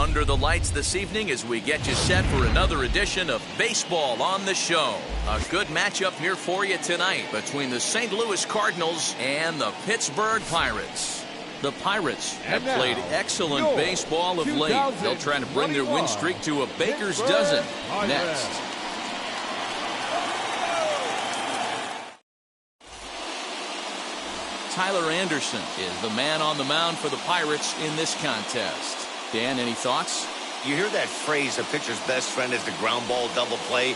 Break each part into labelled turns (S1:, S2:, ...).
S1: under the lights this evening as we get you set for another edition of Baseball on the Show. A good matchup here for you tonight between the St. Louis Cardinals and the Pittsburgh Pirates. The Pirates have played excellent baseball of late. They'll try to bring their win streak to a baker's dozen next. Tyler Anderson is the man on the mound for the Pirates in this contest. Dan, any thoughts?
S2: You hear that phrase, a pitcher's best friend is the ground ball double play.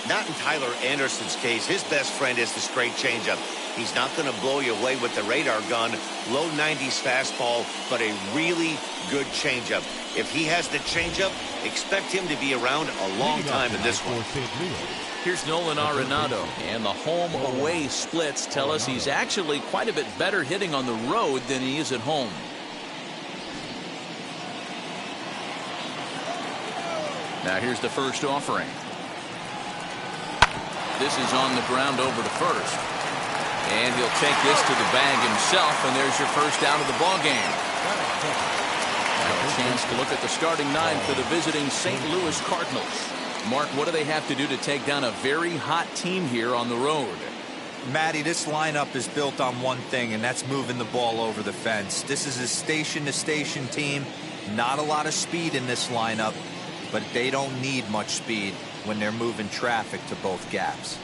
S2: Not in Tyler Anderson's case. His best friend is the straight changeup. He's not going to blow you away with the radar gun. Low 90s fastball, but a really good changeup. If he has the changeup, expect him to be around a long time in this one.
S1: Here's Nolan Arenado, and the home-away splits tell us he's actually quite a bit better hitting on the road than he is at home. Now here's the first offering. This is on the ground over to first. And he'll take this to the bag himself, and there's your first out of the ballgame. Now a chance to look at the starting nine for the visiting St. Louis Cardinals. Mark, what do they have to do to take down a very hot team here on the road?
S3: Matty, this lineup is built on one thing, and that's moving the ball over the fence. This is a station-to-station team. Not a lot of speed in this lineup, but they don't need much speed when they're moving traffic to both gaps.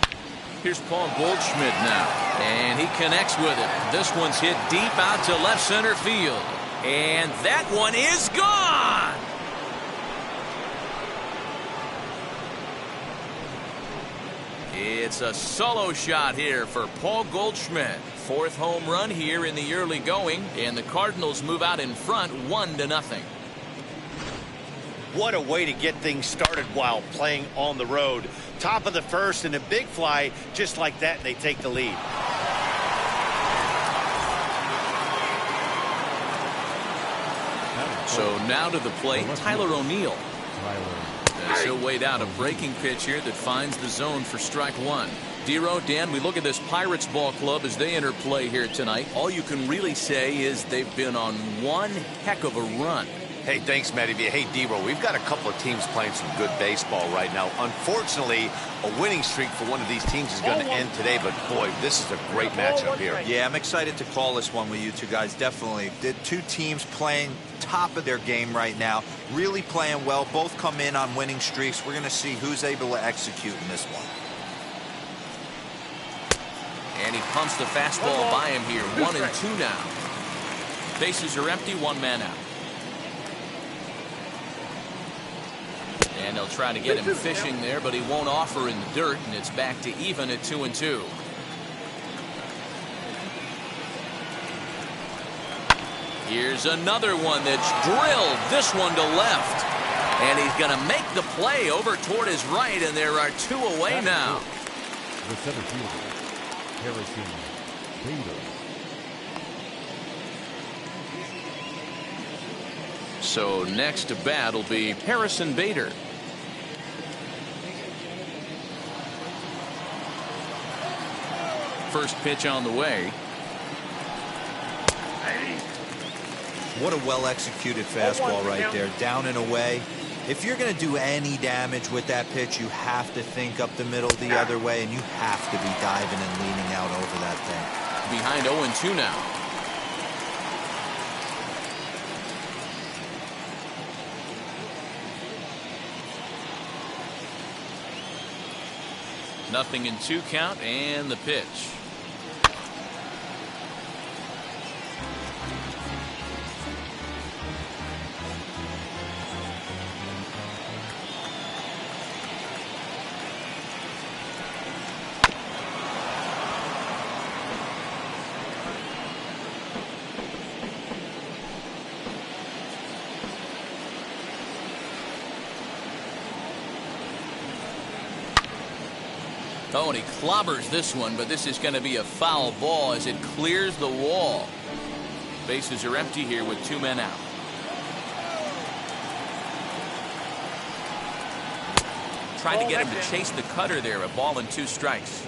S1: Here's Paul Goldschmidt now, and he connects with it. This one's hit deep out to left center field, and that one is gone. It's a solo shot here for Paul Goldschmidt. Fourth home run here in the early going, and the Cardinals move out in front 1-0.
S2: What a way to get things started while playing on the road. Top of the first and a big fly just like that, and they take the lead.
S1: So now to the plate, Tyler O'Neill. And so weighed out a breaking pitch here that finds the zone for strike one. Dero, Dan, we look at this Pirates ball club as they enter play here tonight. All you can really say is they've been on one heck of a run.
S2: Hey, thanks, Matty. Hey, Dero, we've got a couple of teams playing some good baseball right now. Unfortunately, a winning streak for one of these teams is going to end today, but boy, this is a great matchup here.
S3: Yeah, I'm excited to call this one with you two guys, definitely. The two teams playing top of their game right now, really playing well. Both come in on winning streaks. We're going to see who's able to execute in this one.
S1: And he pumps the fastball by him here. 1-2 now. Bases are empty, one man out. And they'll try to get him fishing there, but he won't offer in the dirt, and it's back to even at 2-2. Here's another one that's drilled. This one to left. And he's going to make the play over toward his right, and there are two away now.
S4: The center fielder, Harrison Bader.
S1: So next to bat will be Harrison Bader. First pitch on the way.
S3: What a well-executed fastball right there, down and away. If you're going to do any damage with that pitch, you have to think up the middle the other way, and you have to be diving and leaning out over that thing.
S1: Behind 0-2 now. Nothing in 2 count, and the pitch. Oh, and he clobbers this one, but this is going to be a foul ball as it clears the wall. Bases are empty here with 2 men out. Tried to get him to chase the cutter there, a ball and 2 strikes.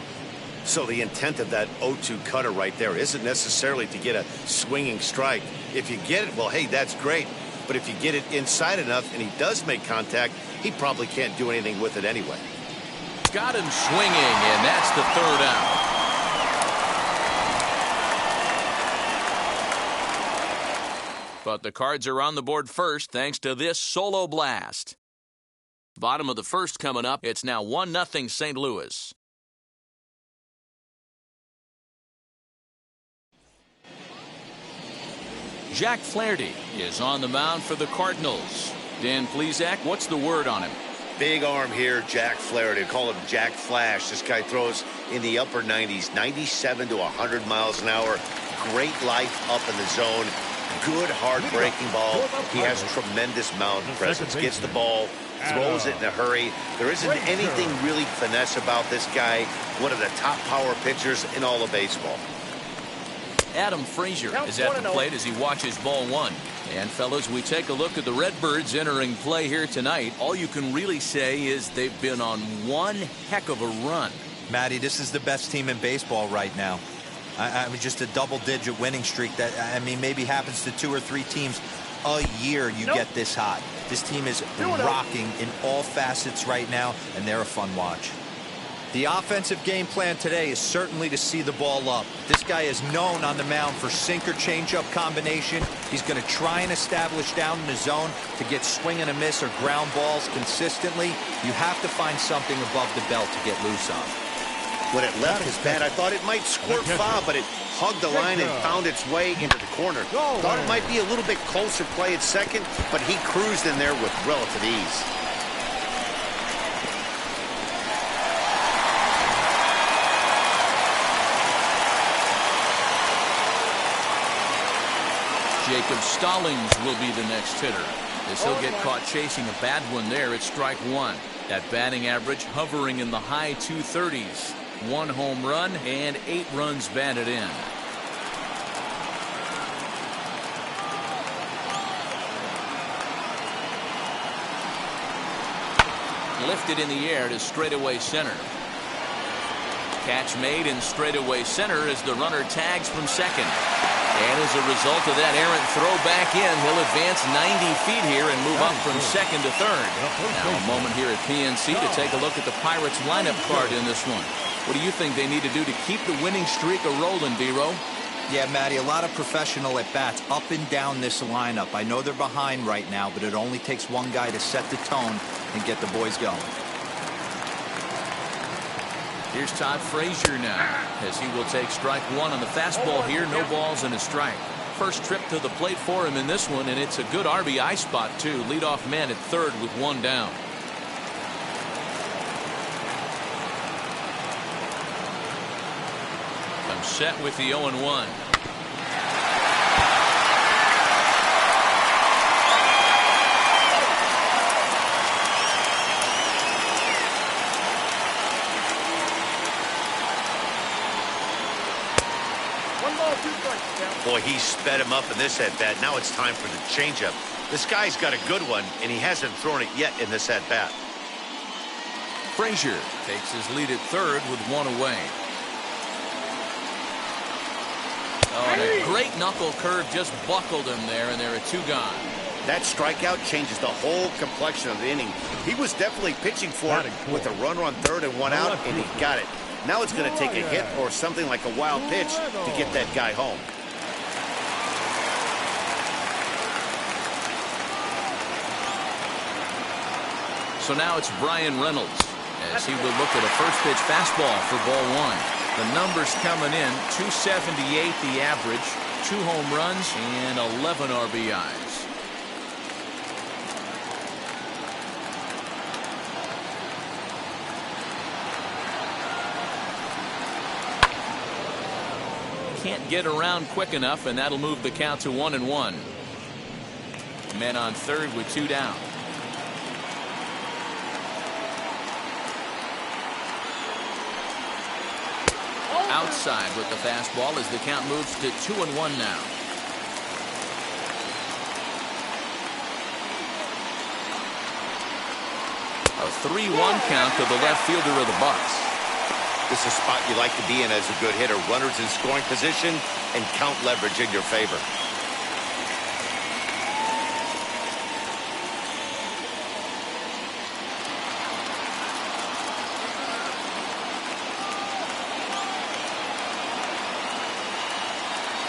S2: So the intent of that 0-2 cutter right there isn't necessarily to get a swinging strike. If you get it, well, hey, that's great. but if you get it inside enough and he does make contact, he probably can't do anything with it anyway.
S1: Got him swinging, and that's the third out. But the Cards are on the board first thanks to this solo blast. Bottom of the first coming up. It's now 1-0 St. Louis. Jack Flaherty is on the mound for the Cardinals. Dan Plesac, what's the word on him?
S2: Big arm here, Jack Flaherty. Call him Jack Flash. This guy throws in the upper 90s, 97 to 100 miles an hour. Great life up in the zone. Good, hard-breaking ball. He has tremendous mound presence. Gets the ball, throws it in a hurry. There isn't anything really finesse about this guy. One of the top power pitchers in all of baseball.
S1: Adam Frazier is at the plate as he watches ball one. And, fellas, we take a look at the Redbirds entering play here tonight. All you can really say is they've been on one heck of a run.
S3: Matty, this is the best team in baseball right now. I mean, just a double-digit winning streak that, I mean, maybe happens to 2 or 3 teams a year you get this hot. This team is rocking in all facets right now, and they're a fun watch. The offensive game plan today is certainly to see the ball up. This guy is known on the mound for sinker changeup combination. He's going to try and establish down in the zone to get swing and a miss or ground balls consistently. You have to find something above the belt to get loose on.
S2: When it left his bat, I thought it might squirt foul, but it hugged the line and found its way into the corner. Thought it might be a little bit closer play at second, but he cruised in there with relative ease.
S1: Jacob Stallings will be the next hitter, as he'll get caught chasing a bad one there at strike one. That batting average hovering in the high 230s. 1 home run and 8 runs batted in. Lifted in the air to straightaway center. Catch made in straightaway center as the runner tags from second. And as a result of that errant throw back in, he'll advance 90 feet here and move up from second to third. Now a moment here at PNC to take a look at the Pirates lineup card in this one. What do you think they need to do to keep the winning streak a-rolling, Vero?
S3: Yeah, Matty, a lot of professional at-bats up and down this lineup. I know they're behind right now, but it only takes one guy to set the tone and get the boys going.
S1: Here's Todd Frazier now, as he will take strike one on the fastball here. No balls and a strike. First trip to the plate for him in this one, and it's a good RBI spot, too. Leadoff man at third with 1 down. I'm set with the 0-1.
S2: Boy, he sped him up in this at-bat. Now it's time for the changeup. This guy's got a good one, and he hasn't thrown it yet in this at-bat.
S1: Frazier takes his lead at third with 1 away. Oh, and a great knuckle curve just buckled him there, and there are 2 gone.
S2: That strikeout changes the whole complexion of the inning. He was definitely pitching for it with a runner on third and 1 out, and he got it. Now it's going to take a hit or something like a wild pitch to get that guy home.
S1: So now it's Brian Reynolds, as he will look at a first pitch fastball for ball 1. The numbers coming in, 278 the average, 2 home runs and 11 RBIs. Can't get around quick enough, and that'll move the count to 1-1. Men on third with 2 down. Outside with the fastball as the count moves to 2-1 now. A 3-1 count to the left fielder of the Bucks.
S2: This is a spot you like to be in as a good hitter. Runners in scoring position and count leverage in your favor.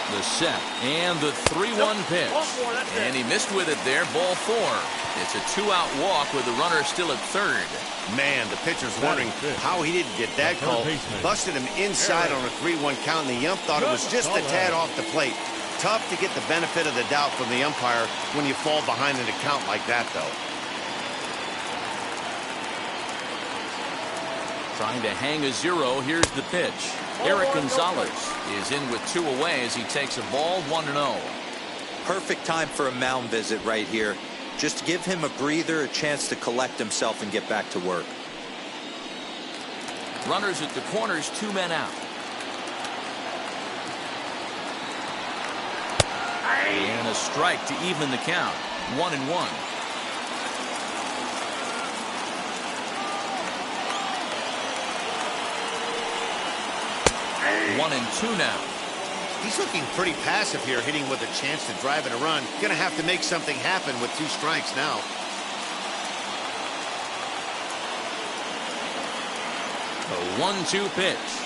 S1: The set and the 3-1 pitch. And he missed with it there, ball 4. It's a 2-out walk with the runner still at third.
S2: Man, the pitcher's wondering how he didn't get that call. Busted him inside on a 3-1 count, and the ump thought it was just a tad off the plate. Tough to get the benefit of the doubt from the umpire when you fall behind in a count like that, though.
S1: Trying to hang a 0. Here's the pitch. Eric Gonzalez is in with 2 away as he takes a ball 1-0.
S3: Perfect time for a mound visit right here. Just give him a breather, a chance to collect himself and get back to work.
S1: Runners at the corners, 2 men out. And a strike to even the count. 1-1. 1-2 now.
S2: He's looking pretty passive here, hitting with a chance to drive in a run. Gonna have to make something happen with 2 strikes now.
S1: The 1-2 pitch.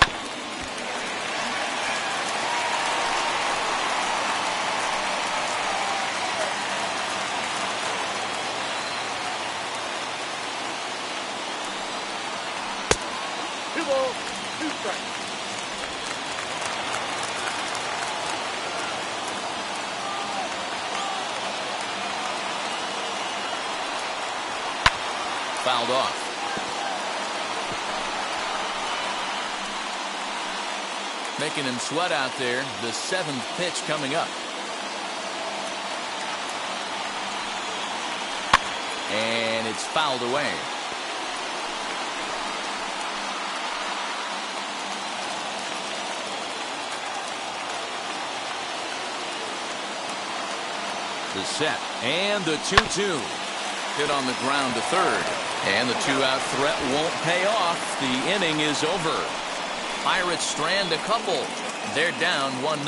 S1: Fouled off. Making him sweat out there. The 7th pitch coming up. And it's fouled away. The set and the 2-2. Hit on the ground to third. And the 2-out threat won't pay off. The inning is over. Pirates strand a couple. They're down 1-0.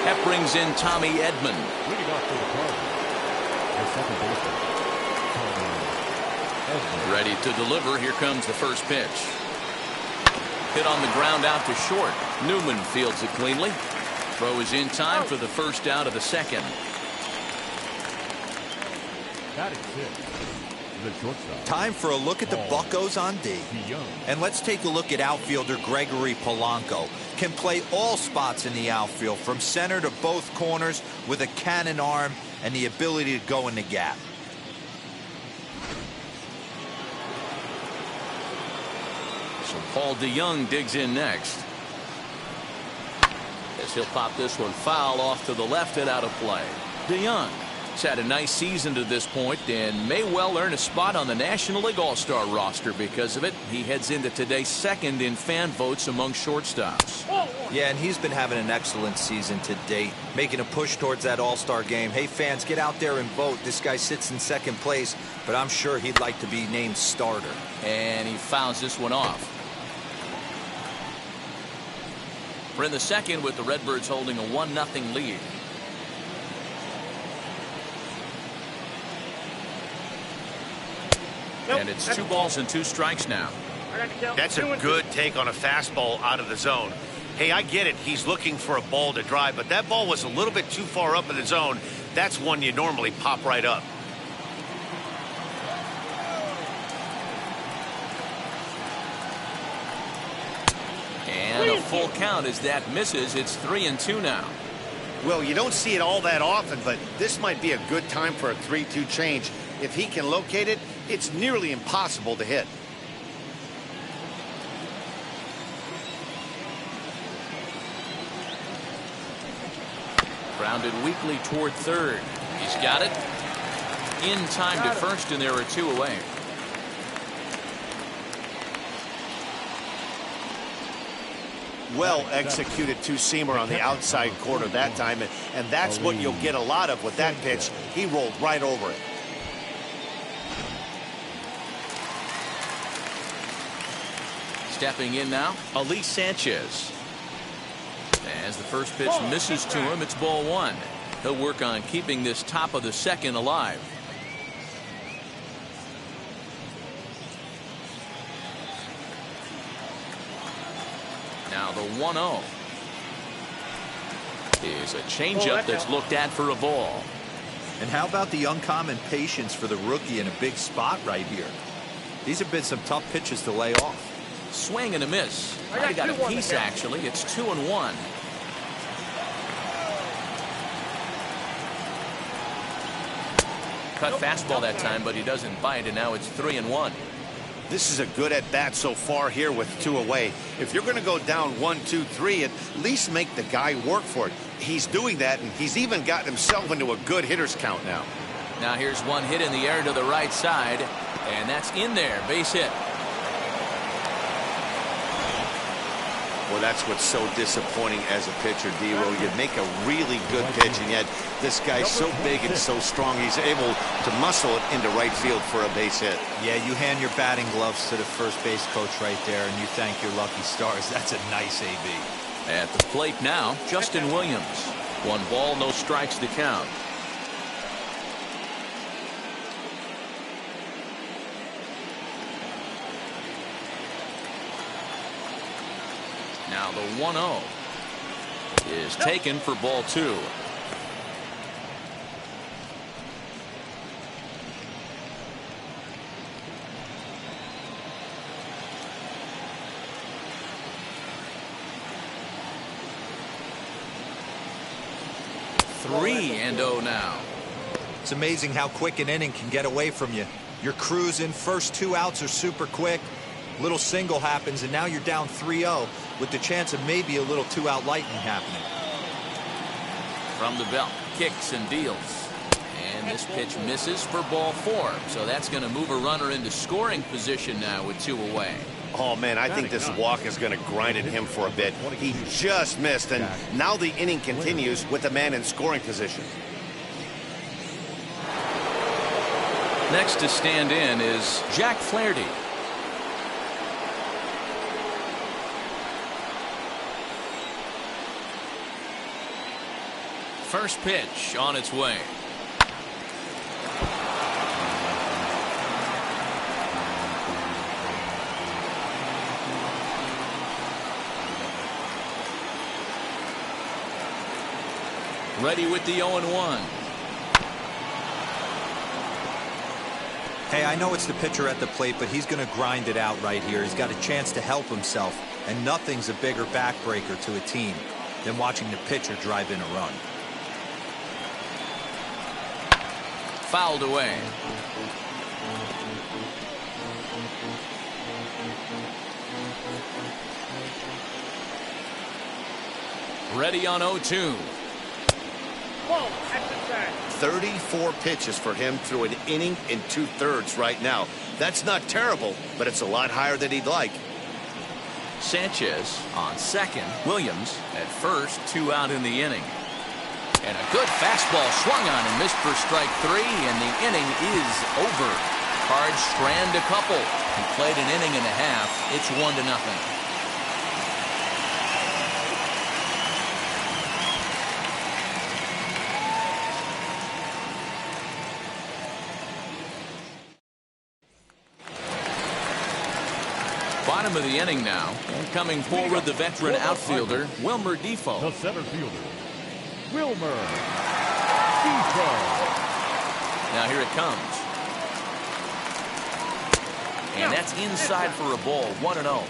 S1: That brings in Tommy Edman.
S4: Leading off for the Cardinals, the second baseman,
S1: Ready to deliver. Here comes the first pitch. Hit on the ground out to short. Newman fields it cleanly. Throw is in time for the first out of the second.
S4: batting 6, the shortstop.
S3: Time for a look at the Buccos on D. And let's take a look at outfielder Gregory Polanco. Can play all spots in the outfield, from center to both corners, with a cannon arm and the ability to go in the gap.
S1: So Paul DeYoung digs in next. As he'll pop this one foul off to the left and out of play. DeYoung has had a nice season to this point and may well earn a spot on the National League All-Star roster because of it. He heads into today's second in fan votes among shortstops.
S3: Yeah, and he's been having an excellent season to date, making a push towards that All-Star game. Hey, fans, get out there and vote. This guy sits in second place, but I'm sure he'd like to be named starter.
S1: And he fouls this one off. We're in the second with the Redbirds holding a 1-0 lead. And it's 2 balls and 2 strikes now.
S2: That's a good take on a fastball out of the zone. Hey, I get it. He's looking for a ball to drive, but that ball was a little bit too far up in the zone. That's one you normally pop right up.
S1: And a full count as that misses. It's 3-2 now.
S2: Well, you don't see it all that often, but this might be a good time for a 3-2 change. If he can locate it, it's nearly impossible to hit.
S1: Grounded weakly toward third. He's got it. In time to first, and there are 2 away.
S2: Well executed two-seamer on the outside corner that time, and that's what you'll get a lot of with that pitch. He rolled right over it.
S1: Stepping in now, Ali Sanchez. As the first pitch misses to him, it's ball 1. He'll work on keeping this top of the second alive. Now the 1-0 is a changeup that's looked at for a ball.
S3: And how about the uncommon patience for the rookie in a big spot right here? These have been some tough pitches to lay off.
S1: Swing and a miss. I got a piece, actually. It's 2-1. Cut fastball that time, but he doesn't bite, and now it's 3-1.
S2: This is a good at-bat so far here with 2 away. If you're going to go down 1, 2, 3, at least make the guy work for it. He's doing that, and he's even gotten himself into a good hitter's count now.
S1: Now here's one hit in the air to the right side, and that's in there. Base hit.
S2: Well, that's what's so disappointing as a pitcher, D-Roll. You make a really good pitch, and yet this guy's so big and so strong, he's able to muscle it into right field for a base hit.
S3: Yeah, you hand your batting gloves to the first base coach right there, and you thank your lucky stars. That's a nice AB.
S1: At the plate now, Justin Williams. 1 ball, no strikes to count. Now the 1-0 is taken for ball 2. Three and 0 now.
S3: It's amazing how quick an inning can get away from you. You're cruising. First 2 outs are super quick. Little single happens, and now you're down 3-0 with the chance of maybe a little 2-out lightning happening.
S1: From the belt, kicks and deals. And this pitch misses for ball 4. So that's going to move a runner into scoring position now with 2 away.
S2: Oh, man, I think this walk is going to grind at him for a bit. He just missed, and now the inning continues with the man in scoring position.
S1: Next to stand in is Jack Flaherty. First pitch on its way. Ready with the 0-1.
S3: Hey, I know it's the pitcher at the plate, but he's going to grind it out right here. He's got a chance to help himself, and nothing's a bigger backbreaker to a team than watching the pitcher drive in a run.
S1: Fouled away. Ready on 0-2.
S2: 34 pitches for him through an inning and 2/3 right now. That's not terrible, but it's a lot higher than he'd like.
S1: Sanchez on second. Williams at first. 2 out in the inning. And a good fastball swung on and missed for strike 3, and the inning is over. Cards strand a couple. He played an inning and a half. It's 1-0. Bottom of the inning now, and coming forward the veteran outfielder Wilmer Defoe.
S4: The center fielder, Wilmer Defoe.
S1: Now here it comes. And that's inside for a ball. 1-0.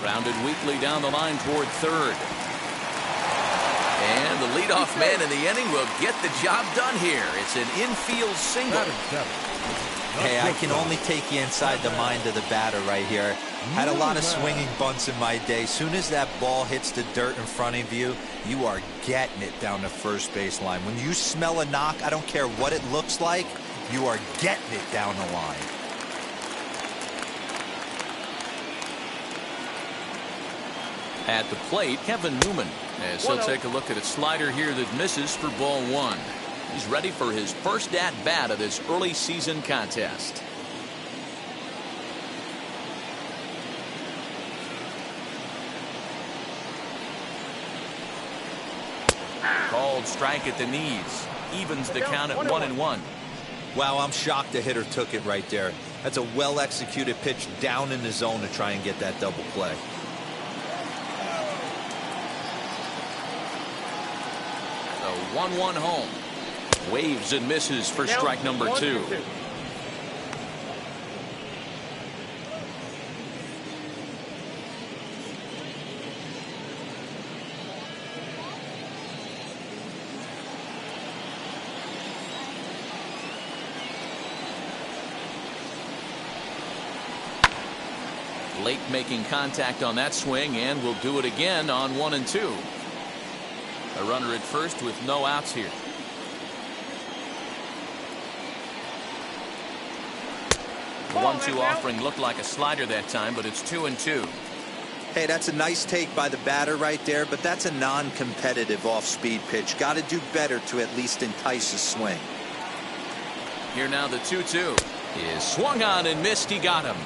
S1: Grounded weakly down the line toward third. And the leadoff man in the inning will get the job done here. It's an infield single.
S3: Hey, I can only take you inside the mind of the batter right here. Had a lot of swinging bunts in my day. Soon as that ball hits the dirt in front of you, you are getting it down the first base line. When you smell a knock, I don't care what it looks like, you are getting it down the line.
S1: At the plate, Kevin Newman, as he'll take a look at a slider here that misses for ball 1. He's ready for his first at-bat of this early season contest. Called strike at the knees. Evens the count at 1-1.
S3: Wow, I'm shocked the hitter took it right there. That's a well-executed pitch down in the zone to try and get that double play.
S1: The 1-1 home. Waves and misses for strike number 2. Late making contact on that swing, and will do it again on 1 and 2. A runner at first with no outs here. The 1-2 offering looked like a slider that time, but it's 2 and 2.
S3: Hey, that's a nice take by the batter right there, but that's a non-competitive off-speed pitch. Got to do better to at least entice a swing.
S1: Here now the 2-2 is swung on and missed. He got him.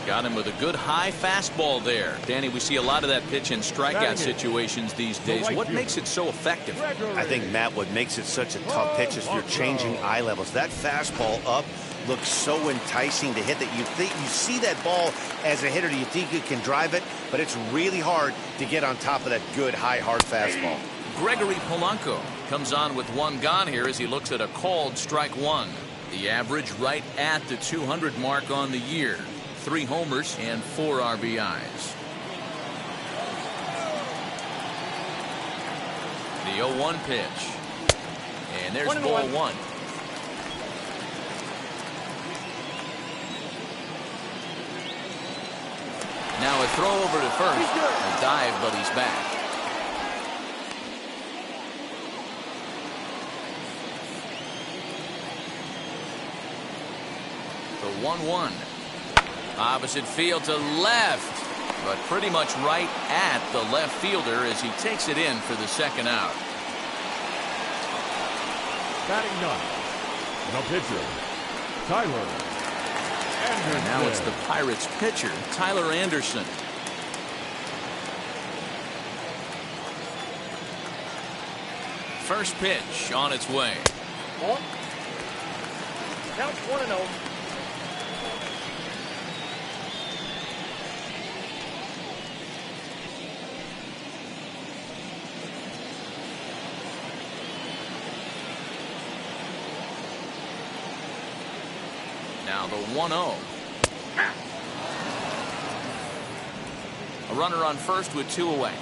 S1: Got him with a good high fastball there. Danny, we see a lot of that pitch in strikeout situations these days. What makes it so effective?
S2: I think, Matt, what makes it such a tough pitch is you're changing eye levels. That fastball up looks so enticing to hit that you see that ball as a hitter, you think you can drive it, but it's really hard to get on top of that good high hard fastball.
S1: Gregory Polanco comes on with 1 gone here as he looks at a called strike 1. The average right at the 200 mark on the year. 3 homers and 4 RBIs. The 0-1 pitch. And there's ball 1. Now a throw over to first. A dive, but he's back. The 1-1. Opposite field to left, but pretty much right at the left fielder as he takes it in for the 2nd out.
S4: Batting 9th, the pitcher, Tyler Anderson.
S1: And now it's the Pirates pitcher, Tyler Anderson. First pitch on its way.
S5: Count 1-0.
S1: Now the 1-0. A runner on first with 2 away.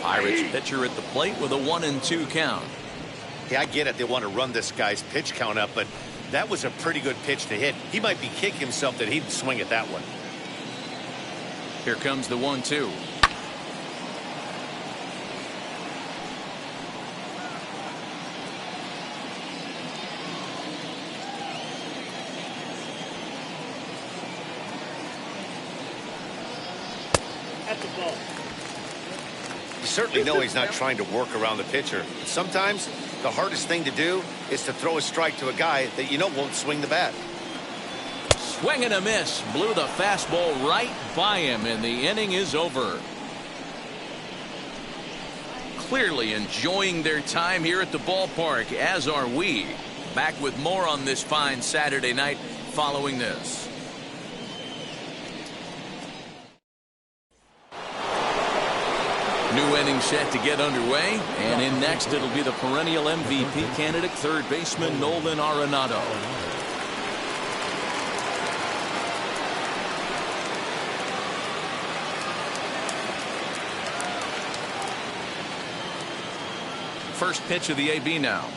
S1: Pirates pitcher at the plate with a 1-2 count.
S2: Yeah, I get it. They want to run this guy's pitch count up, but that was a pretty good pitch to hit. He might be kicking himself that he didn't swing at that one.
S1: Here comes the 1-2.
S2: You certainly know he's not trying to work around the pitcher. Sometimes the hardest thing to do is to throw a strike to a guy that you know won't swing the bat.
S1: Swing and a miss. Blew the fastball right by him, and the inning is over. Clearly enjoying their time here at the ballpark, as are we. Back with more on this fine Saturday night following this. New inning set to get underway, and in next it'll be the perennial MVP candidate, third baseman Nolan Arenado. First pitch of the AB now.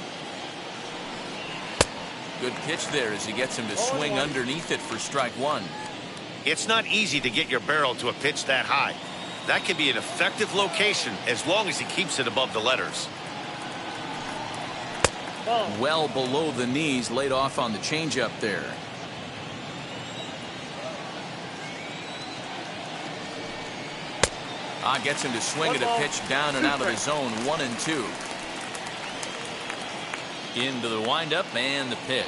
S1: Good pitch there as he gets him to swing underneath it for strike 1.
S2: It's not easy to get your barrel to a pitch that high. That can be an effective location as long as he keeps it above the letters.
S1: Well below the knees, laid off on the changeup there. Gets him to swing at a pitch down and out of his zone. 1-2. Into the windup and the pitch.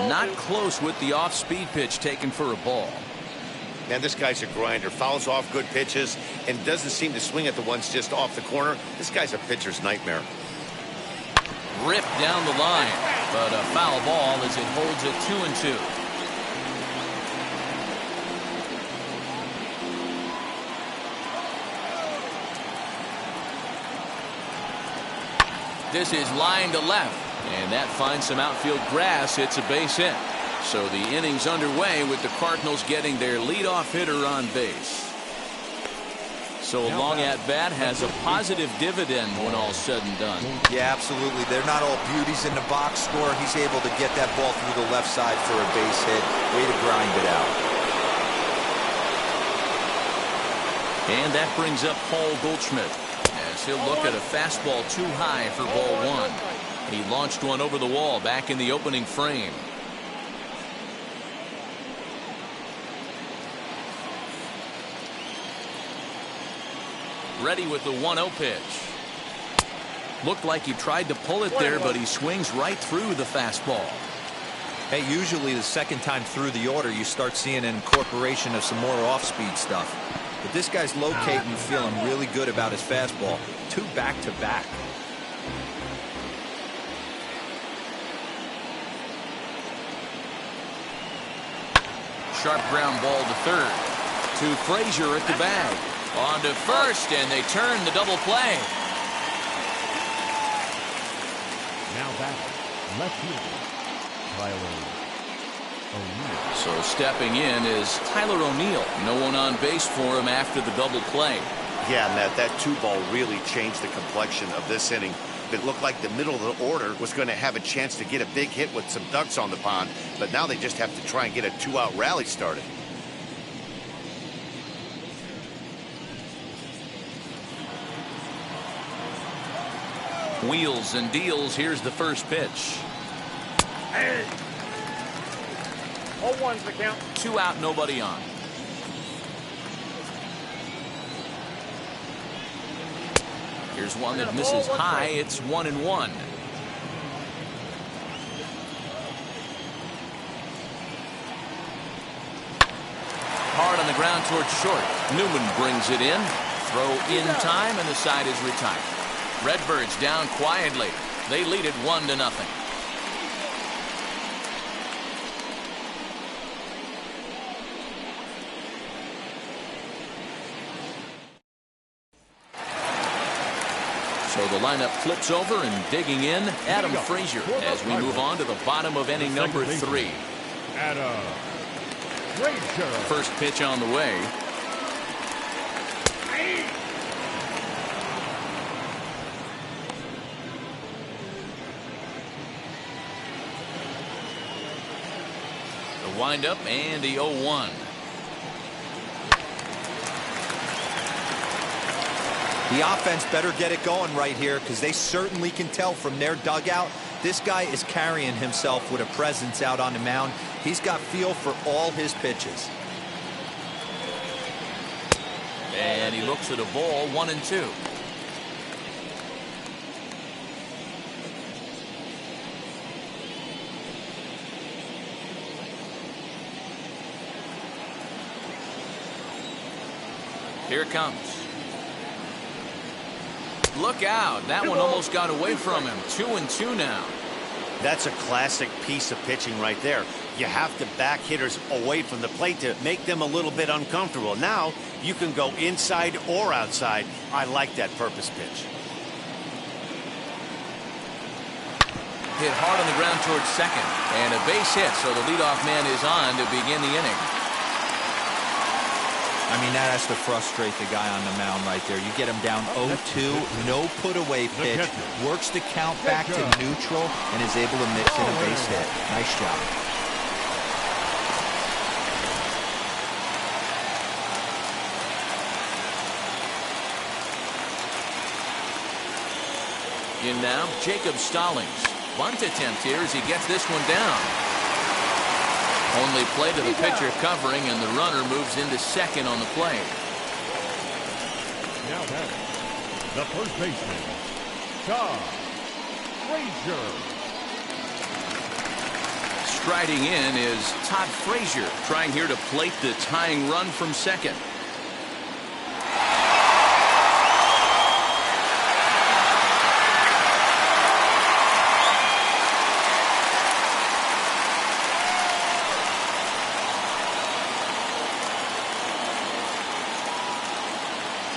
S1: Not close with the off-speed pitch taken for a ball.
S2: Man, this guy's a grinder. Fouls off good pitches and doesn't seem to swing at the ones just off the corner. This guy's a pitcher's nightmare.
S1: Ripped down the line, but a foul ball as it holds it 2-2. This is line to left, and that finds some outfield grass. It's a base hit. So the inning's underway with the Cardinals getting their leadoff hitter on base. So a long at-bat has a positive dividend when all's said and done.
S3: Yeah, absolutely. They're not all beauties in the box score. He's able to get that ball through the left side for a base hit. Way to grind it out.
S1: And that brings up Paul Goldschmidt, as he'll look at a fastball too high for ball one. He launched one over the wall back in the opening frame. Ready with the 1-0 pitch. Looked like he tried to pull it there, but he swings right through the fastball.
S3: Hey, usually the second time through the order, you start seeing an incorporation of some more off-speed stuff. But this guy's locating and feeling really good about his fastball. 2 back-to-back.
S1: Sharp ground ball to third. To Frazier at the bag. On to first, and they turn the double play.
S4: Now back, left fielder, Tyler O'Neill.
S1: So stepping in is Tyler O'Neill. No one on base for him after the double play.
S2: Yeah, Matt, that 2-ball really changed the complexion of this inning. It looked like the middle of the order was going to have a chance to get a big hit with some ducks on the pond, but now they just have to try and get a 2-out rally started.
S1: Wheels and deals. Here's the first pitch.
S5: 0-1's the count.
S1: 2 out, nobody on. Here's one that misses high. It's 1-1. Hard on the ground towards short. Newman brings it in. Throw in time, and the side is retired. Redbirds down quietly. They lead it 1-0. So the lineup flips over, and digging in, Adam Frazier, as we move on to the bottom of inning number 3.
S4: Adam Frazier.
S1: First pitch on the way. The windup and the 0-1.
S3: The offense better get it going right here, because they certainly can tell from their dugout this guy is carrying himself with a presence out on the mound. He's got feel for all his pitches.
S1: And he looks at a ball, 1-2. Here it comes. Look out. That one almost got away from him. 2-2 now.
S2: That's a classic piece of pitching right there. You have to back hitters away from the plate to make them a little bit uncomfortable. Now you can go inside or outside. I like that purpose pitch.
S1: Hit hard on the ground towards second. And a base hit, so the leadoff man is on to begin the inning.
S3: I mean, that has to frustrate the guy on the mound right there. You get him down 0-2, no put-away pitch, works the count back to neutral, and is able to mix in a base hit. Nice job.
S1: In now, Jacob Stallings. Bunt attempt here as he gets this one down. Only play to the pitcher covering, and the runner moves into second on the play.
S4: Now back, the first baseman, Frazier.
S1: Striding in is Todd Frazier, trying here to plate the tying run from second.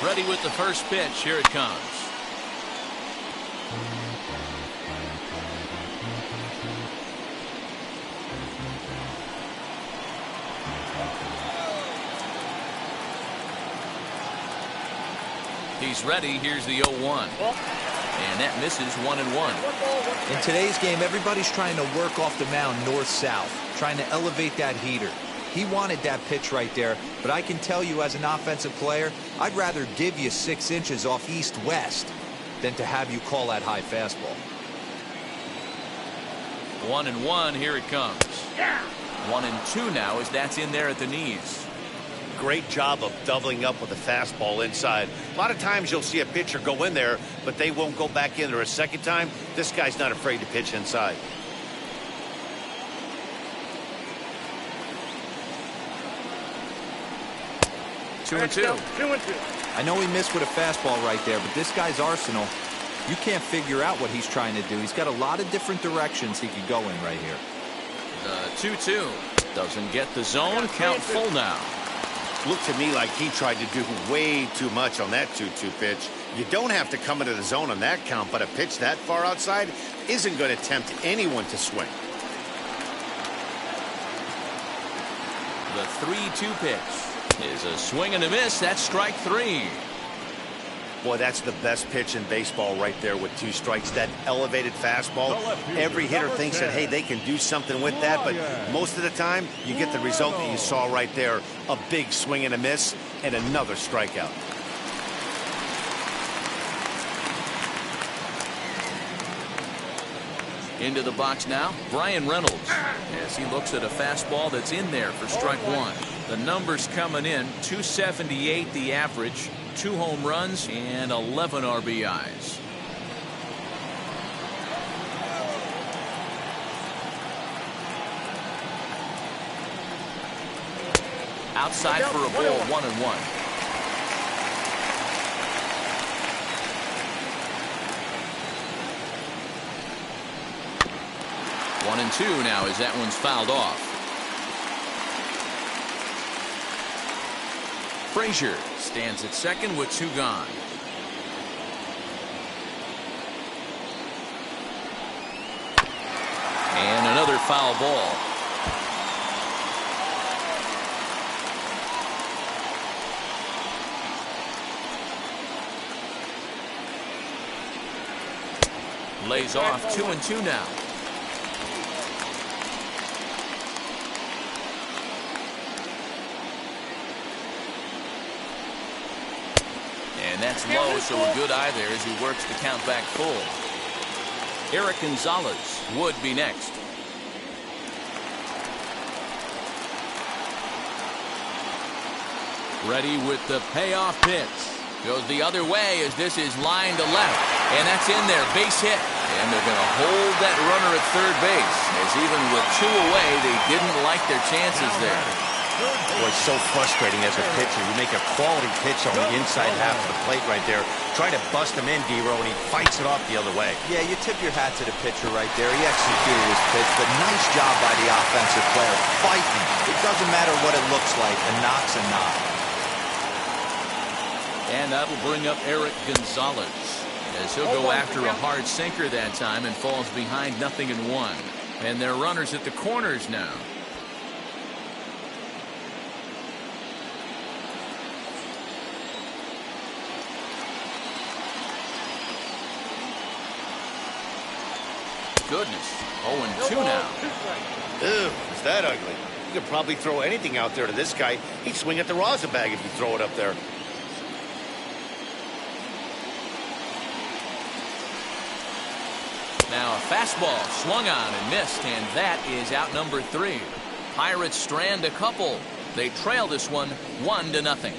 S1: Ready with the first pitch. Here it comes. He's ready. Here's the 0-1. And that misses 1-1.
S3: In today's game, everybody's trying to work off the mound north-south, trying to elevate that heater. He wanted that pitch right there, but I can tell you as an offensive player, I'd rather give you 6 inches off east-west than to have you call that high fastball.
S1: 1-1. Here it comes. 1-2 now as that's in there at the knees.
S2: Great job of doubling up with a fastball inside. A lot of times you'll see a pitcher go in there, but they won't go back in there a second time. This guy's not afraid to pitch inside.
S1: Two and two.
S3: I know he missed with a fastball right there, but this guy's arsenal, you can't figure out what he's trying to do. He's got a lot of different directions he could go in right here.
S1: The 2-2 doesn't get the zone. Count full now.
S2: Looked to me like he tried to do way too much on that 2-2 pitch. You don't have to come into the zone on that count, but a pitch that far outside isn't going to tempt anyone to swing.
S1: The 3-2 pitch is a swing and a miss. That's strike 3.
S2: Boy, that's the best pitch in baseball right there with 2 strikes. That elevated fastball. Every hitter thinks that, hey, they can do something with that, but most of the time you get the result that you saw right there. A big swing and a miss and another strikeout.
S1: Into the box now, Brian Reynolds, as he looks at a fastball that's in there for strike 1. The numbers coming in, 278 the average, 2 home runs, and 11 RBIs. Outside for a ball, 1-1. One and 2 now as that one's fouled off. Frazier stands at second with 2 gone. And another foul ball. Lays off 2 and 2 now. And that's low, so a good eye there as he works the count back full. Eric Gonzalez would be next. Ready with the payoff pitch. Goes the other way as this is line to left. And that's in there, base hit. And they're going to hold that runner at third base, as even with 2 away, they didn't like their chances there.
S2: Boy, it's so frustrating as a pitcher. You make a quality pitch on the inside half of the plate right there. Try to bust him in, D-Row, and he fights it off the other way.
S3: Yeah, you tip your hat to the pitcher right there. He executed his pitch, but nice job by the offensive player. Fighting. It doesn't matter what it looks like. A knock's a knock.
S1: And that'll bring up Eric Gonzalez, as he'll go after a hard sinker that time and falls behind 0-1. And they're runners at the corners now. Goodness, 0-2 now.
S2: Ew, is that ugly? You could probably throw anything out there to this guy. He'd swing at the rosin bag if you throw it up there.
S1: Now a fastball swung on and missed, and that is out number 3. Pirates strand a couple. They trail this one 1-0.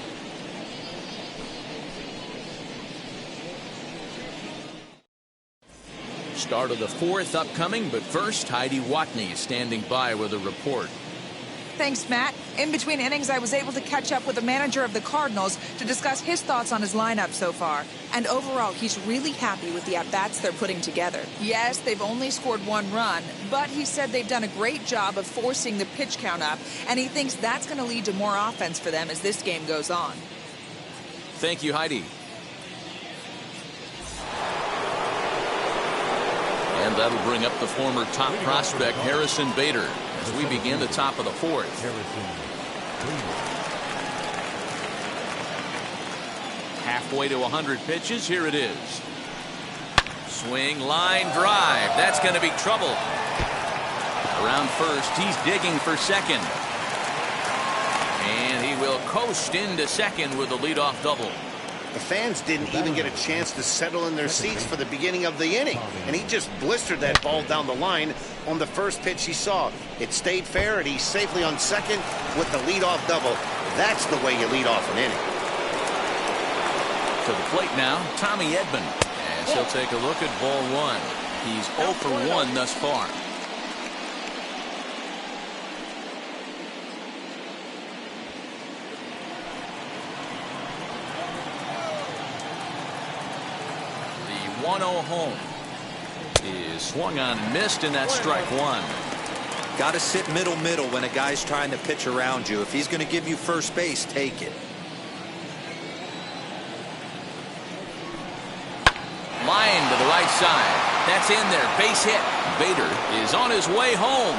S1: Start of the fourth upcoming, but first, Heidi Watney standing by with a report.
S6: Thanks, Matt. In between innings, I was able to catch up with the manager of the Cardinals to discuss his thoughts on his lineup so far. And overall, he's really happy with the at-bats they're putting together. Yes, they've only scored 1 run, but he said they've done a great job of forcing the pitch count up, and he thinks that's going to lead to more offense for them as this game goes on.
S1: Thank you, Heidi. And that'll bring up the former top prospect, Harrison Bader, as we begin the top of the fourth. Halfway to 100 pitches. Here it is. Swing, line, drive. That's going to be trouble. Around first, he's digging for second. And he will coast into second with a leadoff double.
S2: The fans didn't even get a chance to settle in their seats for the beginning of the inning, and he just blistered that ball down the line on the first pitch he saw. It stayed fair, and he's safely on second with the leadoff double. That's the way you lead off an inning.
S1: To the plate now, Tommy Edman, as he'll take a look at ball 1. He's 0 for 1 thus far. The 1-0 home is swung on and missed, and that's strike 1.
S3: Got to sit middle when a guy's trying to pitch around you. If he's going to give you first base, take it.
S1: Line to the right side. That's in there. Base hit. Bader is on his way home.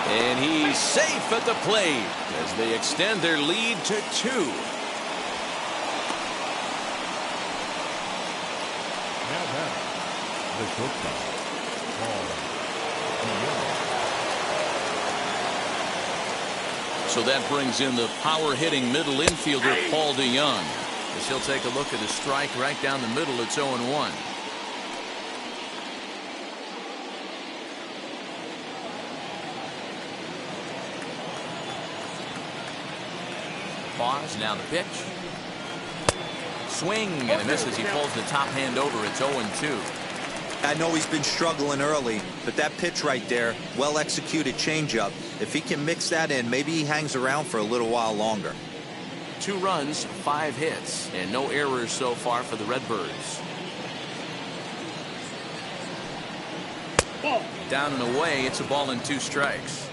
S1: And he's safe at the plate as they extend their lead to 2.
S4: Now back, the shortstop,
S1: So that brings in the power-hitting middle infielder, Paul DeYoung. As he'll take a look at a strike right down the middle. It's 0-1. Pause. Now the pitch. Swing and a miss as he pulls the top hand over. It's 0-2.
S3: I know he's been struggling early, but that pitch right there, well-executed changeup. If he can mix that in, maybe he hangs around for a little while longer.
S1: 2 runs, 5 hits, and no errors so far for the Redbirds. Down and away, it's a ball and 2 strikes.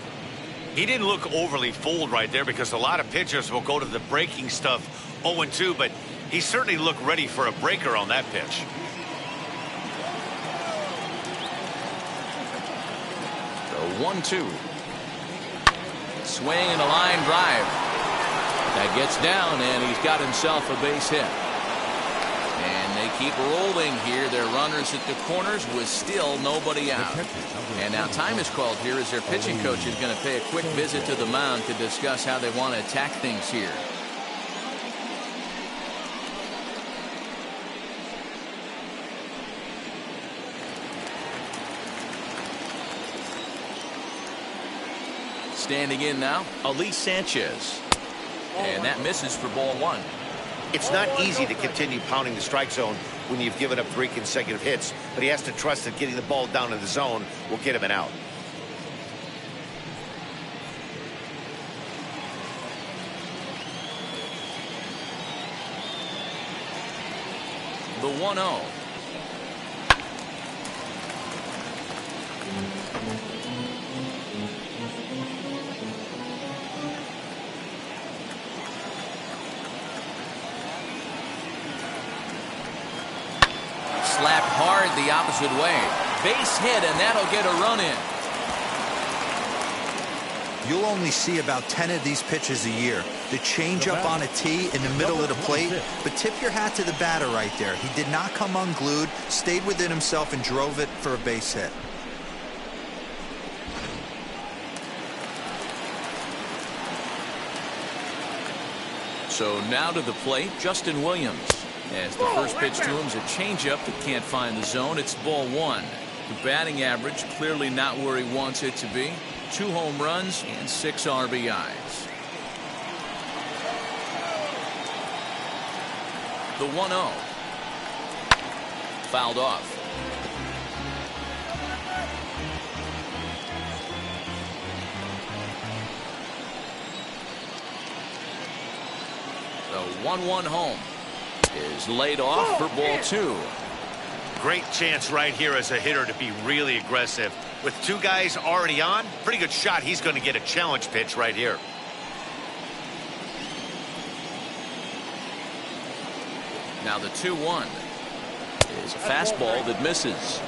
S2: He didn't look overly fooled right there because a lot of pitchers will go to the breaking stuff 0-2, but he certainly looked ready for a breaker on that pitch.
S1: The 1-2. Swing and a line drive. That gets down, and he's got himself a base hit. And they keep rolling here. Their runners at the corners with still nobody out. And now time is called here as their pitching coach is going to pay a quick visit to the mound to discuss how they want to attack things here. Standing in now, Elise Sanchez. And that misses for ball 1.
S2: It's not easy to continue pounding the strike zone when you've given up 3 consecutive hits, but he has to trust that getting the ball down in the zone will get him an out.
S1: The 1-0. Slapped hard the opposite way. Base hit, and that'll get a run in.
S3: You'll only see about 10 of these pitches a year. The changeup on a tee in the middle of the plate, but tip your hat to the batter right there. He did not come unglued, stayed within himself, and drove it for a base hit.
S1: So now to the plate, Justin Williams. As the first pitch to him is a changeup that can't find the zone. It's ball 1. The batting average clearly not where he wants it to be. 2 home runs and 6 RBIs. The 1-0. Fouled off. The 1-1 home is laid off for ball 2.
S2: Great chance right here as a hitter to be really aggressive. With 2 guys already on, pretty good shot he's going to get a challenge pitch right here.
S1: Now the 2-1 is a fastball that misses.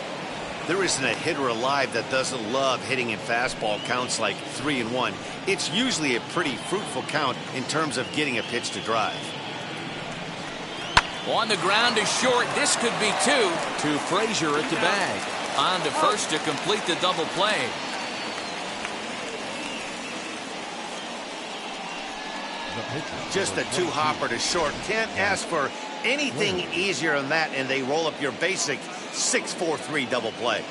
S2: There isn't a hitter alive that doesn't love hitting in fastball counts like 3-1. It's usually a pretty fruitful count in terms of getting a pitch to drive.
S1: On the ground to short. This could be 2. To Frazier at the bag. On to first to complete the double play.
S2: Just a 2-hopper to short. Can't ask for anything easier than that, and they roll up your basic 6-4-3 double play.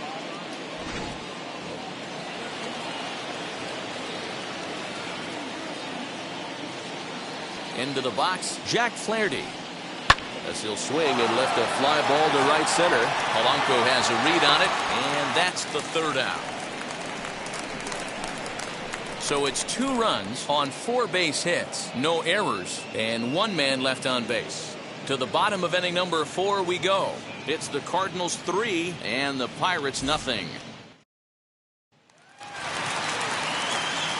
S1: Into the box, Jack Flaherty. As he'll swing and lift a fly ball to right center. Polanco has a read on it, and that's the 3rd out. So it's 2 runs on 4 base hits, no errors, and 1 man left on base. To the bottom of inning number 4 we go. It's the Cardinals 3 and the Pirates nothing.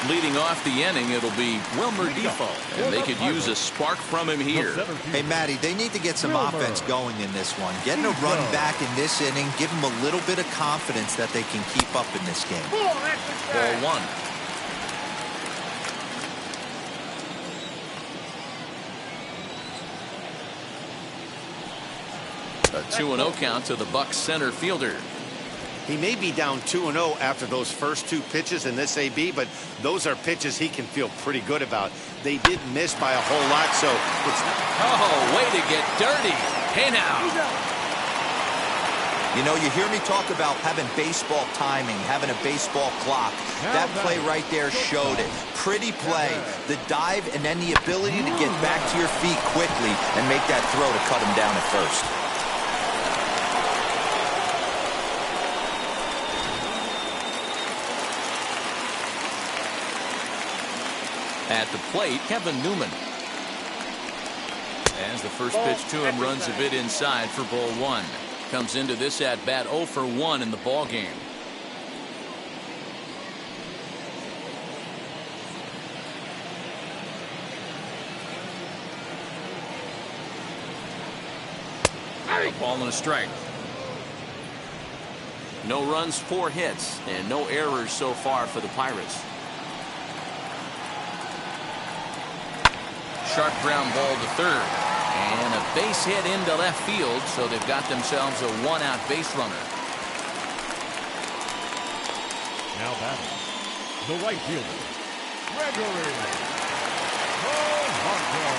S1: Leading off the inning, it'll be Wilmer Defoe, and they could use a spark from him here.
S3: Hey, Matty, they need to get some offense going in this one. Getting a run back in this inning, give them a little bit of confidence that they can keep up in this game.
S1: Ball 1. A 2-0 count to the Bucs center fielder.
S2: He may be down 2-0 after those first 2 pitches in this AB, but those are pitches he can feel pretty good about. They did miss by a whole lot, so it's not...
S1: Oh, way to get dirty. Hey, now.
S3: You know, you hear me talk about having baseball timing, having a baseball clock. That play right there showed it. Pretty play. The dive and then the ability to get back to your feet quickly and make that throw to cut him down at first.
S1: At the plate, Kevin Newman. As the first pitch to him runs a bit inside for ball 1. Comes into this at bat 0 for 1 in the ball game. A ball and a strike. No runs, 4 hits, and no errors so far for the Pirates. Sharp ground ball to third. And a base hit into left field, so they've got themselves a 1-out base runner.
S4: Now batting, the right fielder, Gregory Polanco.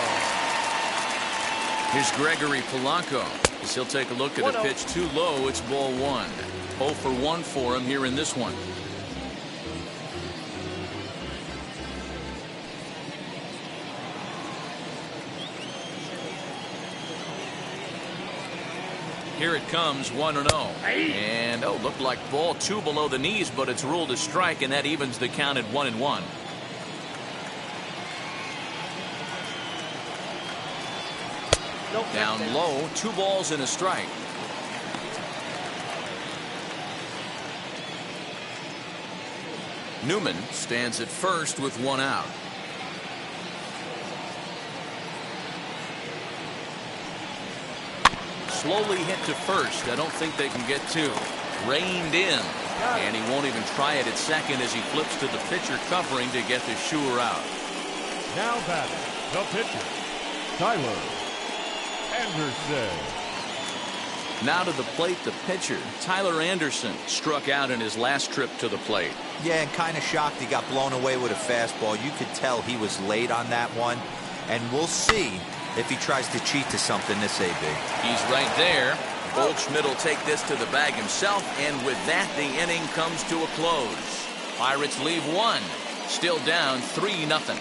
S1: Here's Gregory Polanco. As he'll take a look at a pitch too low. It's ball 1. 0 for 1 for him here in this one. Here it comes, 1-0. And, looked like ball 2 below the knees, but it's ruled a strike, and that evens the count at 1-1. Down low, 2 balls and a strike. Newman stands at first with 1 out. Slowly hit to first. I don't think they can get 2. Reined in. And he won't even try it at second as he flips to the pitcher covering to get the sure out.
S4: Now batting, the pitcher, Tyler Anderson.
S1: Now to the plate, the pitcher, Tyler Anderson, struck out in his last trip to the plate.
S3: Yeah, and kind of shocked he got blown away with a fastball. You could tell he was late on that one. And we'll see if he tries to cheat to something this AB.
S1: He's right there. Goldschmidt will take this to the bag himself, and with that, the inning comes to a close. Pirates leave 1. Still down 3-0.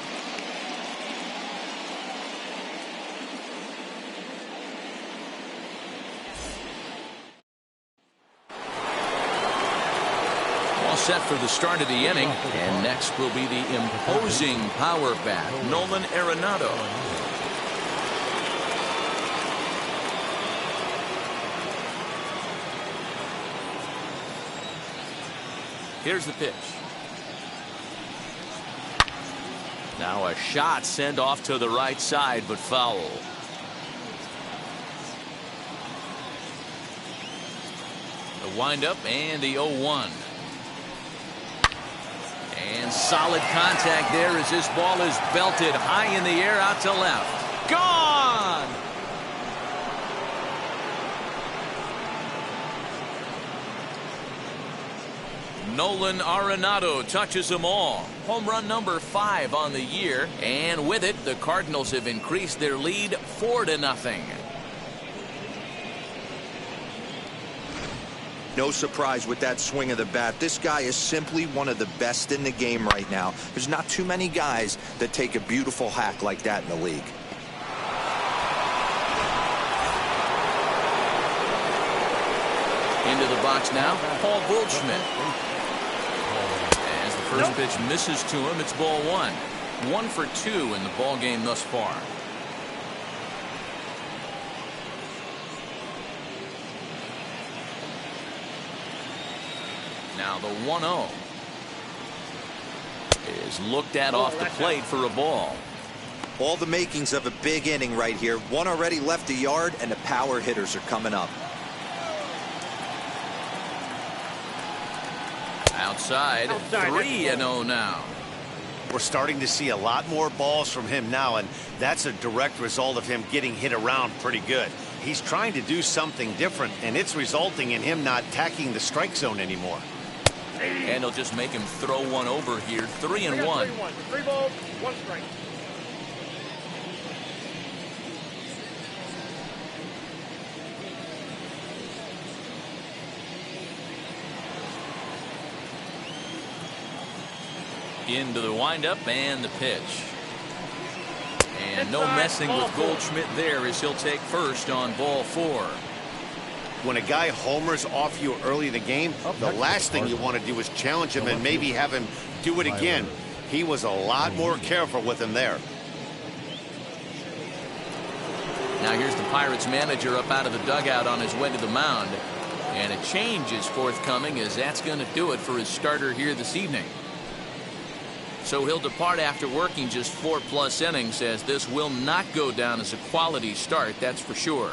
S1: All set for the start of the inning, and next will be the imposing power bat, Nolan Arenado. Here's the pitch. Now a shot sent off to the right side, but foul. The windup and the 0-1. And solid contact there as this ball is belted high in the air out to left. Gone! Nolan Arenado touches them all. Home run number 5 on the year. And with it, the Cardinals have increased their lead 4-0.
S3: No surprise with that swing of the bat. This guy is simply one of the best in the game right now. There's not too many guys that take a beautiful hack like that in the league.
S1: Into the box now, Paul Goldschmidt. As the first pitch misses to him, it's ball 1. 1 for 2 in the ball game thus far. Now the 1-0 is looked at off the plate for a ball.
S3: All the makings of a big inning right here. One already left the yard, and the power hitters are coming up.
S1: Outside 3-0 now.
S2: We're starting to see a lot more balls from him now, and that's a direct result of him getting hit around pretty good. He's trying to do something different, and it's resulting in him not attacking the strike zone anymore.
S1: And he'll just make him throw one over here. 3-1.
S5: 3 balls, 1 strike.
S1: Into the windup and the pitch. And no messing with Goldschmidt there as he'll take first on ball 4.
S2: When a guy homers off you early in the game, the last thing you want to do is challenge him and maybe have him do it again. He was a lot more careful with him there.
S1: Now here's the Pirates manager up out of the dugout on his way to the mound. And a change is forthcoming, as that's going to do it for his starter here this evening. So he'll depart after working just 4+ innings, as this will not go down as a quality start, that's for sure.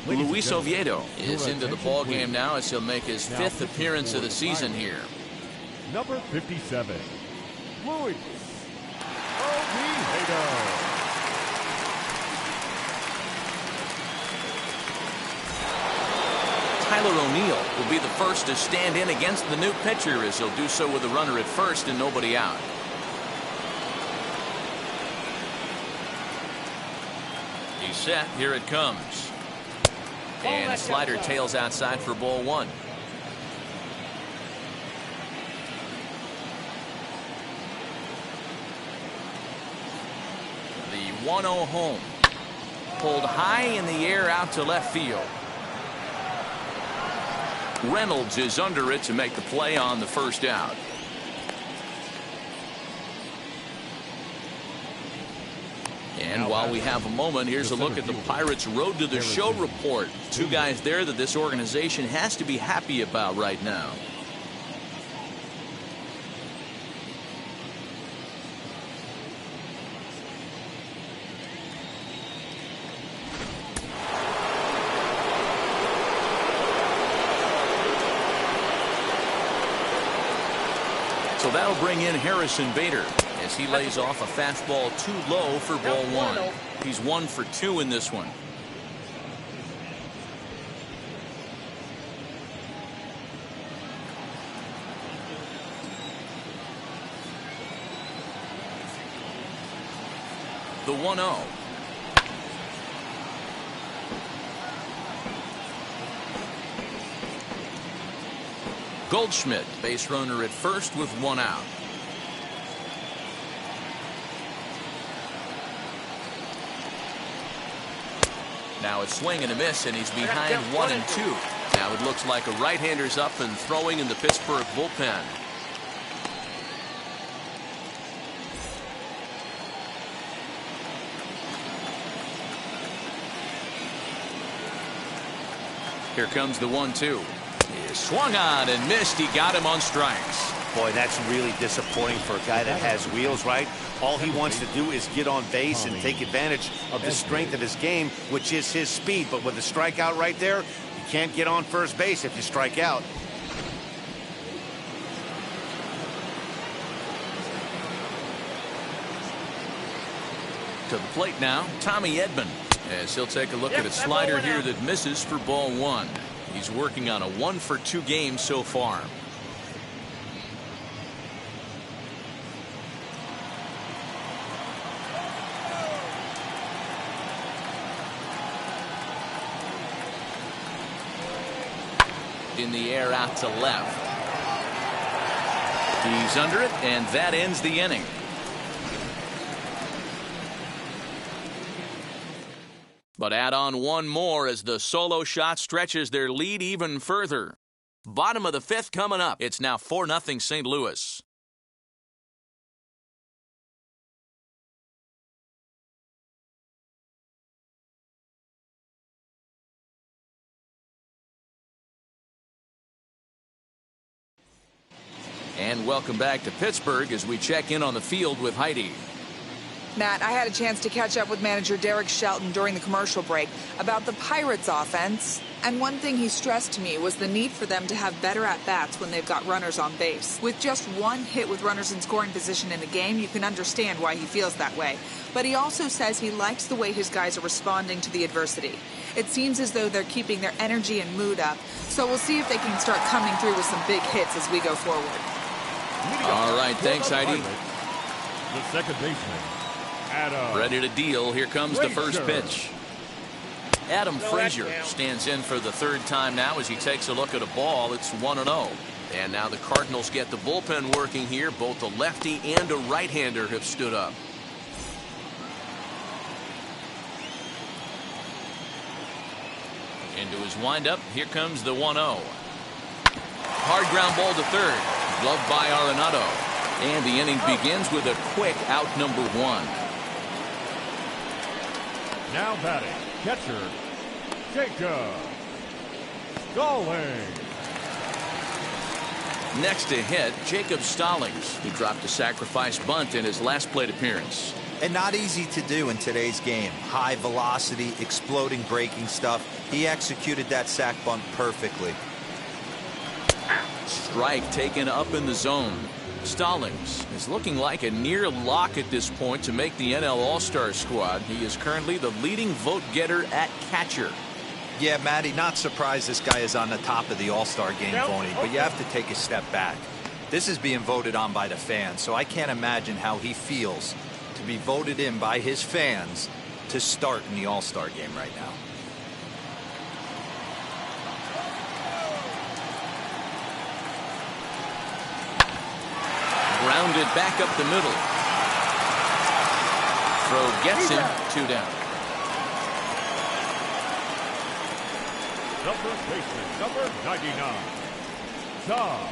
S1: Luis Oviedo is into the ball game now as he'll make his 5th appearance of the season here.
S4: Number 57, Luis Oviedo.
S1: Tyler O'Neill will be the first to stand in against the new pitcher, as he'll do so with a runner at first and nobody out. He's set. Here it comes. And a slider tails outside for ball 1. The 1-0 home. Pulled high in the air out to left field. Reynolds is under it to make the play on the first out. And while we have a moment, here's a look at the Pirates' Road to the Show report. 2 guys there that this organization has to be happy about right now. So that'll bring in Harrison Bader as he lays off a fastball too low for ball 1. He's 1 for 2 in this one. The 1-0. Goldschmidt, base runner at first with 1 out. Now it's swing and a miss, and he's behind 1 and 2. Now it looks like a right-hander's up and throwing in the Pittsburgh bullpen. Here comes the 1-2. He swung on and missed. He got him on strikes.
S2: Boy, that's really disappointing for a guy that has wheels, right? All he wants to do is get on base and take advantage of the strength of his game, which is his speed. But with a strikeout right there, you can't get on first base if you strike out.
S1: To the plate now, Tommy Edman, as he'll take a look at a slider here that misses for ball one. He's working on a 1-for-2 game so far. In the air out to left. He's under it, and that ends the inning. But add on one more as the solo shot stretches their lead even further. Bottom of the fifth coming up. It's now 4-0 St. Louis. And welcome back to Pittsburgh as we check in on the field with Heidi.
S6: Matt, I had a chance to catch up with manager Derek Shelton during the commercial break about the Pirates' offense. And one thing he stressed to me was the need for them to have better at-bats when they've got runners on base. With just one hit with runners in scoring position in a game, you can understand why he feels that way. But he also says he likes the way his guys are responding to the adversity. It seems as though they're keeping their energy and mood up. So we'll see if they can start coming through with some big hits as we go forward.
S1: All right, thanks, Heidi.
S4: The second baseman, Adam.
S1: Ready to deal. Here comes the first pitch. Adam Frazier stands in for the third time now as he takes a look at a ball. It's 1-0. And now the Cardinals get the bullpen working here. Both a lefty and a right-hander have stood up. Into his windup. Here comes the 1-0. Hard ground ball to third. Gloved by Arenado. And the inning begins with a quick out number one.
S4: Now batting, catcher, Jacob Stallings.
S1: Next to hit, Jacob Stallings, who dropped a sacrifice bunt in his last plate appearance.
S3: And not easy to do in today's game. High velocity, exploding breaking stuff. He executed that sac bunt perfectly.
S1: Strike taken up in the zone. Stallings is looking like a near lock at this point to make the NL All-Star squad. He is currently the leading vote getter at catcher.
S3: Yeah, Matty, not surprised this guy is on the top of the All-Star game voting, but you have to take a step back. This is being voted on by the fans, so I can't imagine how he feels to be voted in by his fans to start in the All-Star game right now.
S1: Grounded back up the middle. Throw gets him. 2 down.
S4: The first baseman, number 99, Todd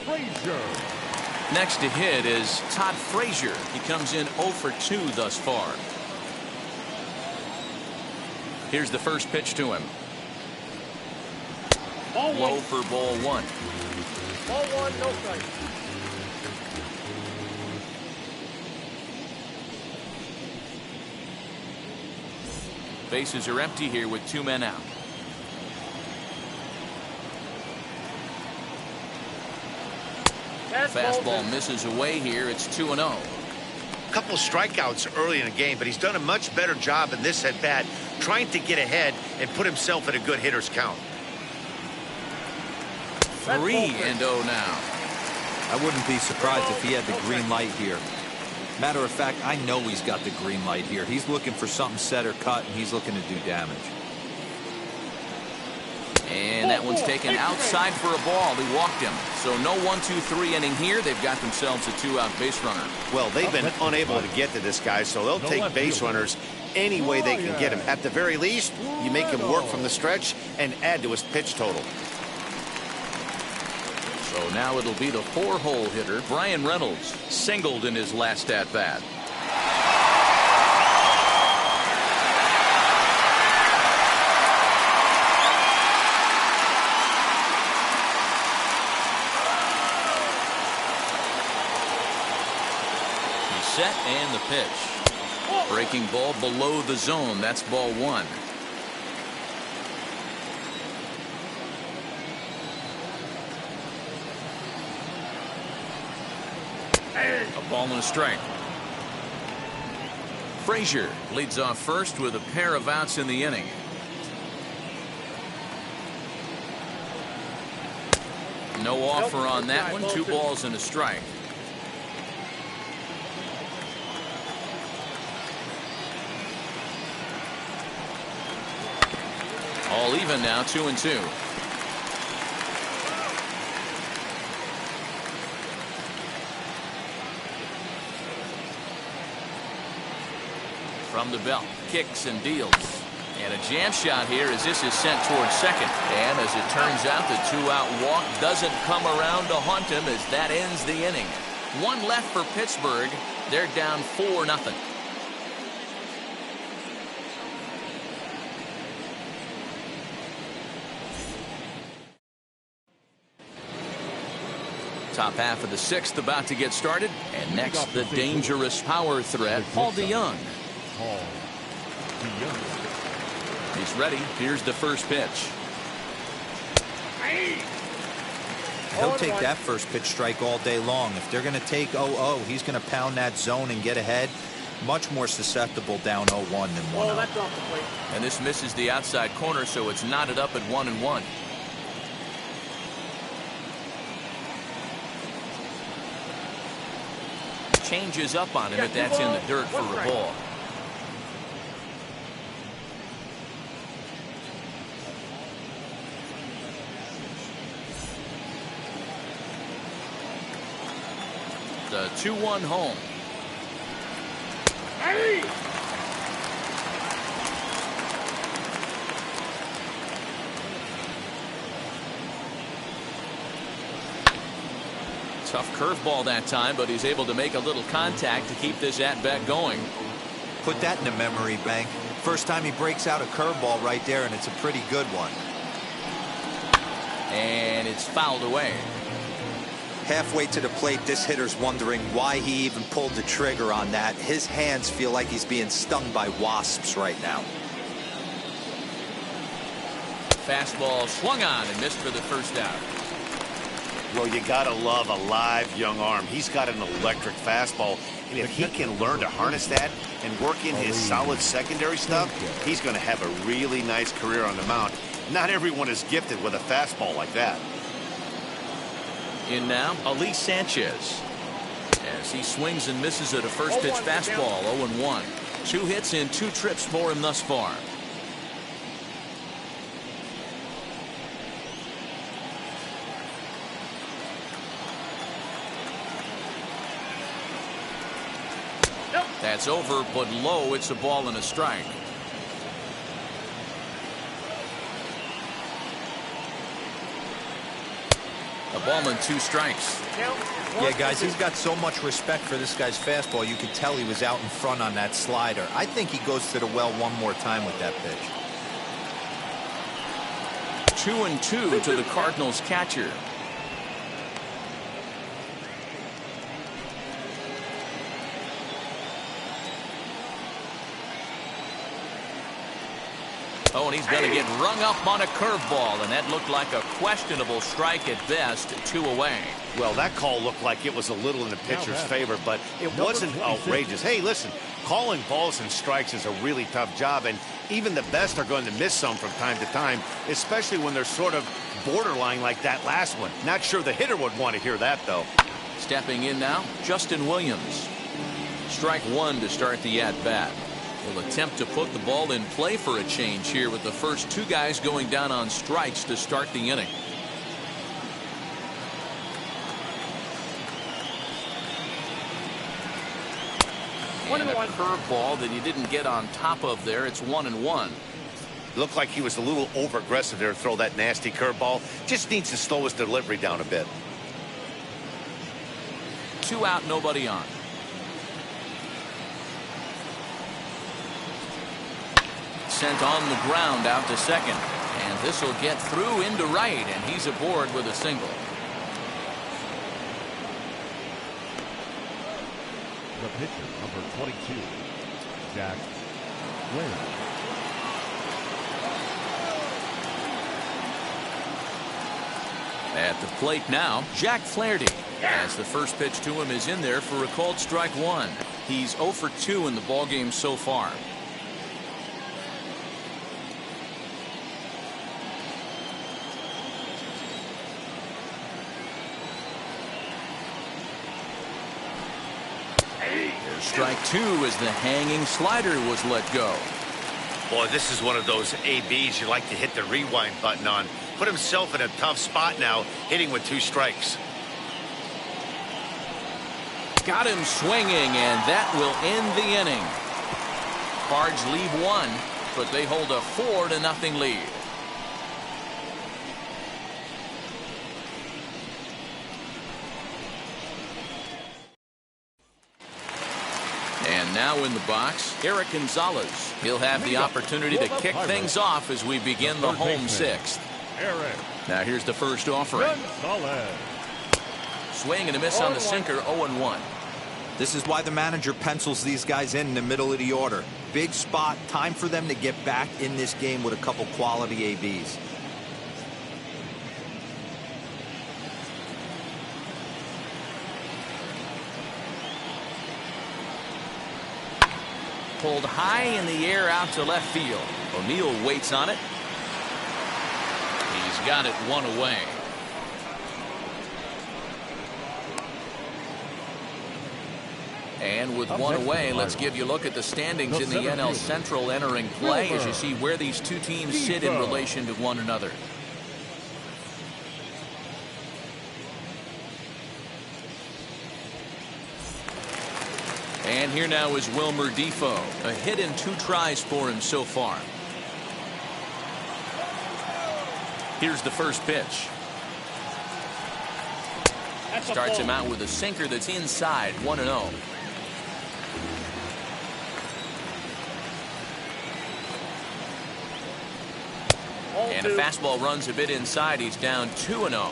S4: Frazier.
S1: Next to hit is Todd Frazier. He comes in 0 for 2 thus far. Here's the first pitch to him. Low for ball one.
S5: Ball one, no strike.
S1: Bases are empty here with 2 men out. Fastball misses away here. It's 2-0.
S2: A couple of strikeouts early in the game, but he's done a much better job in this at bat, trying to get ahead and put himself in a good hitter's count.
S1: 3-0 now.
S3: I wouldn't be surprised if he had the green light here. Matter of fact, I know he's got the green light here. He's looking for something set or cut, and he's looking to do damage.
S1: And that one's taken outside for a ball. He walked him. So no 1-2-3 inning here. They've got themselves a 2-out base runner.
S2: Well, they've been unable to get to this guy, so they'll take base runners any way they can get him. At the very least, you make him work from the stretch and add to his pitch total.
S1: So now it'll be the 4-hole hitter, Brian Reynolds, singled in his last at-bat. set and the pitch. Breaking ball below the zone. That's ball one. A ball and a strike. Frazier leads off first with a pair of outs in the inning. No offer on that one. 2 balls and a strike. All even now, 2-2. From the belt, kicks and deals. And a jam shot here as this is sent towards second. And as it turns out, the 2-out walk doesn't come around to haunt him as that ends the inning. 1 left for Pittsburgh. They're down 4-0. Top half of the 6th about to get started. And next, the dangerous power threat, Paul DeYoung. He's ready. Here's the first pitch.
S3: He'll take that first pitch strike all day long. If they're going to take 0-0, he's going to pound that zone and get ahead. Much more susceptible down 0-1 than 1-0.
S5: That's off the plate.
S1: And this misses the outside corner, so it's knotted up at 1-1. Changes up on him, but that's in the dirt for a ball. The 2-1 home.
S5: Hey!
S1: Tough curveball that time, but he's able to make a little contact to keep this at-bat going.
S3: Put that in the memory bank. First time he breaks out a curveball right there, and it's a pretty good one.
S1: And it's fouled away.
S3: Halfway to the plate, this hitter's wondering why he even pulled the trigger on that. His hands feel like he's being stung by wasps right now.
S1: Fastball swung on and missed for the first out.
S2: Well, you gotta love a live young arm. He's got an electric fastball, and if he can learn to harness that and work in his solid secondary stuff, he's going to have a really nice career on the mound. Not everyone is gifted with a fastball like that.
S1: In now, Elise Sanchez. As he swings and misses at a first pitch fastball, 0-1. 2 hits in 2 trips for him thus far. That's over, but low. It's a ball and a strike. A ball and 2 strikes.
S3: Yeah, guys, he's got so much respect for this guy's fastball. You could tell he was out in front on that slider. I think he goes to the well one more time with that pitch.
S1: 2-2 to the Cardinals catcher. Oh, and he's going to get rung up on a curveball, and that looked like a questionable strike at best. 2 away.
S2: Well, that call looked like it was a little in the pitcher's favor, but it wasn't outrageous. Hey, listen, calling balls and strikes is a really tough job, and even the best are going to miss some from time to time, especially when they're sort of borderline like that last one. Not sure the hitter would want to hear that, though.
S1: Stepping in now, Justin Williams. Strike 1 to start the at-bat. Will attempt to put the ball in play for a change here with the first 2 guys going down on strikes to start the inning. And a curveball that he didn't get on top of there. It's 1-1.
S2: Looked like he was a little over-aggressive there to throw that nasty curveball. Just needs to slow his delivery down a bit.
S1: 2 out, nobody on. Sent on the ground out to second. And this will get through into right, and he's aboard with a single.
S4: The pitcher 22, Jack Flaherty.
S1: At the plate now, Jack Flaherty. As the first pitch to him is in there for a called strike one. He's 0 for 2 in the ballgame so far. There's strike two as the hanging slider was let go.
S2: Boy, this is one of those ABs you like to hit the rewind button on. Put himself in a tough spot now, hitting with 2 strikes.
S1: Got him swinging, and that will end the inning. Cards leave 1, but they hold a 4-0 lead. And now in the box, Eric Gonzalez. He'll have the opportunity to kick things off as we begin the home 6th.
S4: Eric
S1: Now here's the first offering.
S4: Gonzalez.
S1: Swing and a miss on the sinker, 0-1.
S3: This is why the manager pencils these guys in the middle of the order. Big spot, time for them to get back in this game with a couple quality ABs.
S1: Pulled high in the air out to left field. O'Neill waits on it. He's got it 1 away. And with 1 away, let's give you a look at the standings in the NL Central entering play as you see where these two teams sit in relation to one another. And here now is Wilmer Defoe. A hit in 2 tries for him so far. Here's the first pitch. Starts him out with a sinker that's inside, 1-0. And a fastball runs a bit inside. He's down 2-0.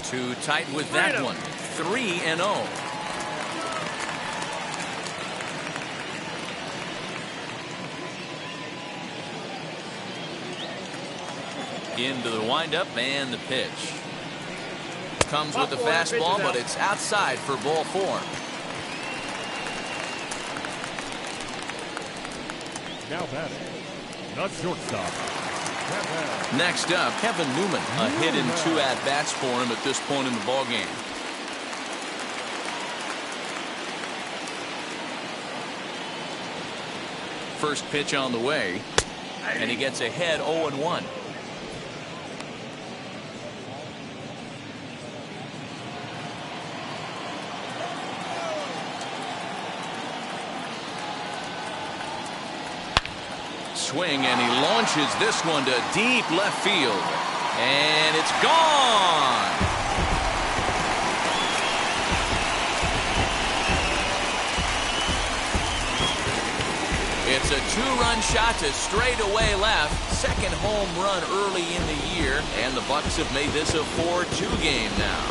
S1: Too tight with that one. 3-0. Into the windup and the pitch. Comes with the fastball, but it's outside for ball 4.
S4: Now batting, the shortstop.
S1: Next up, Kevin Newman. A hit in 2 at-bats for him at this point in the ballgame. First pitch on the way, and he gets ahead 0-1. Swing, and he launches this one to deep left field, and it's gone. It's a 2-run shot to straightaway left. Second home run early in the year, and the Bucks have made this a 4-2 game now.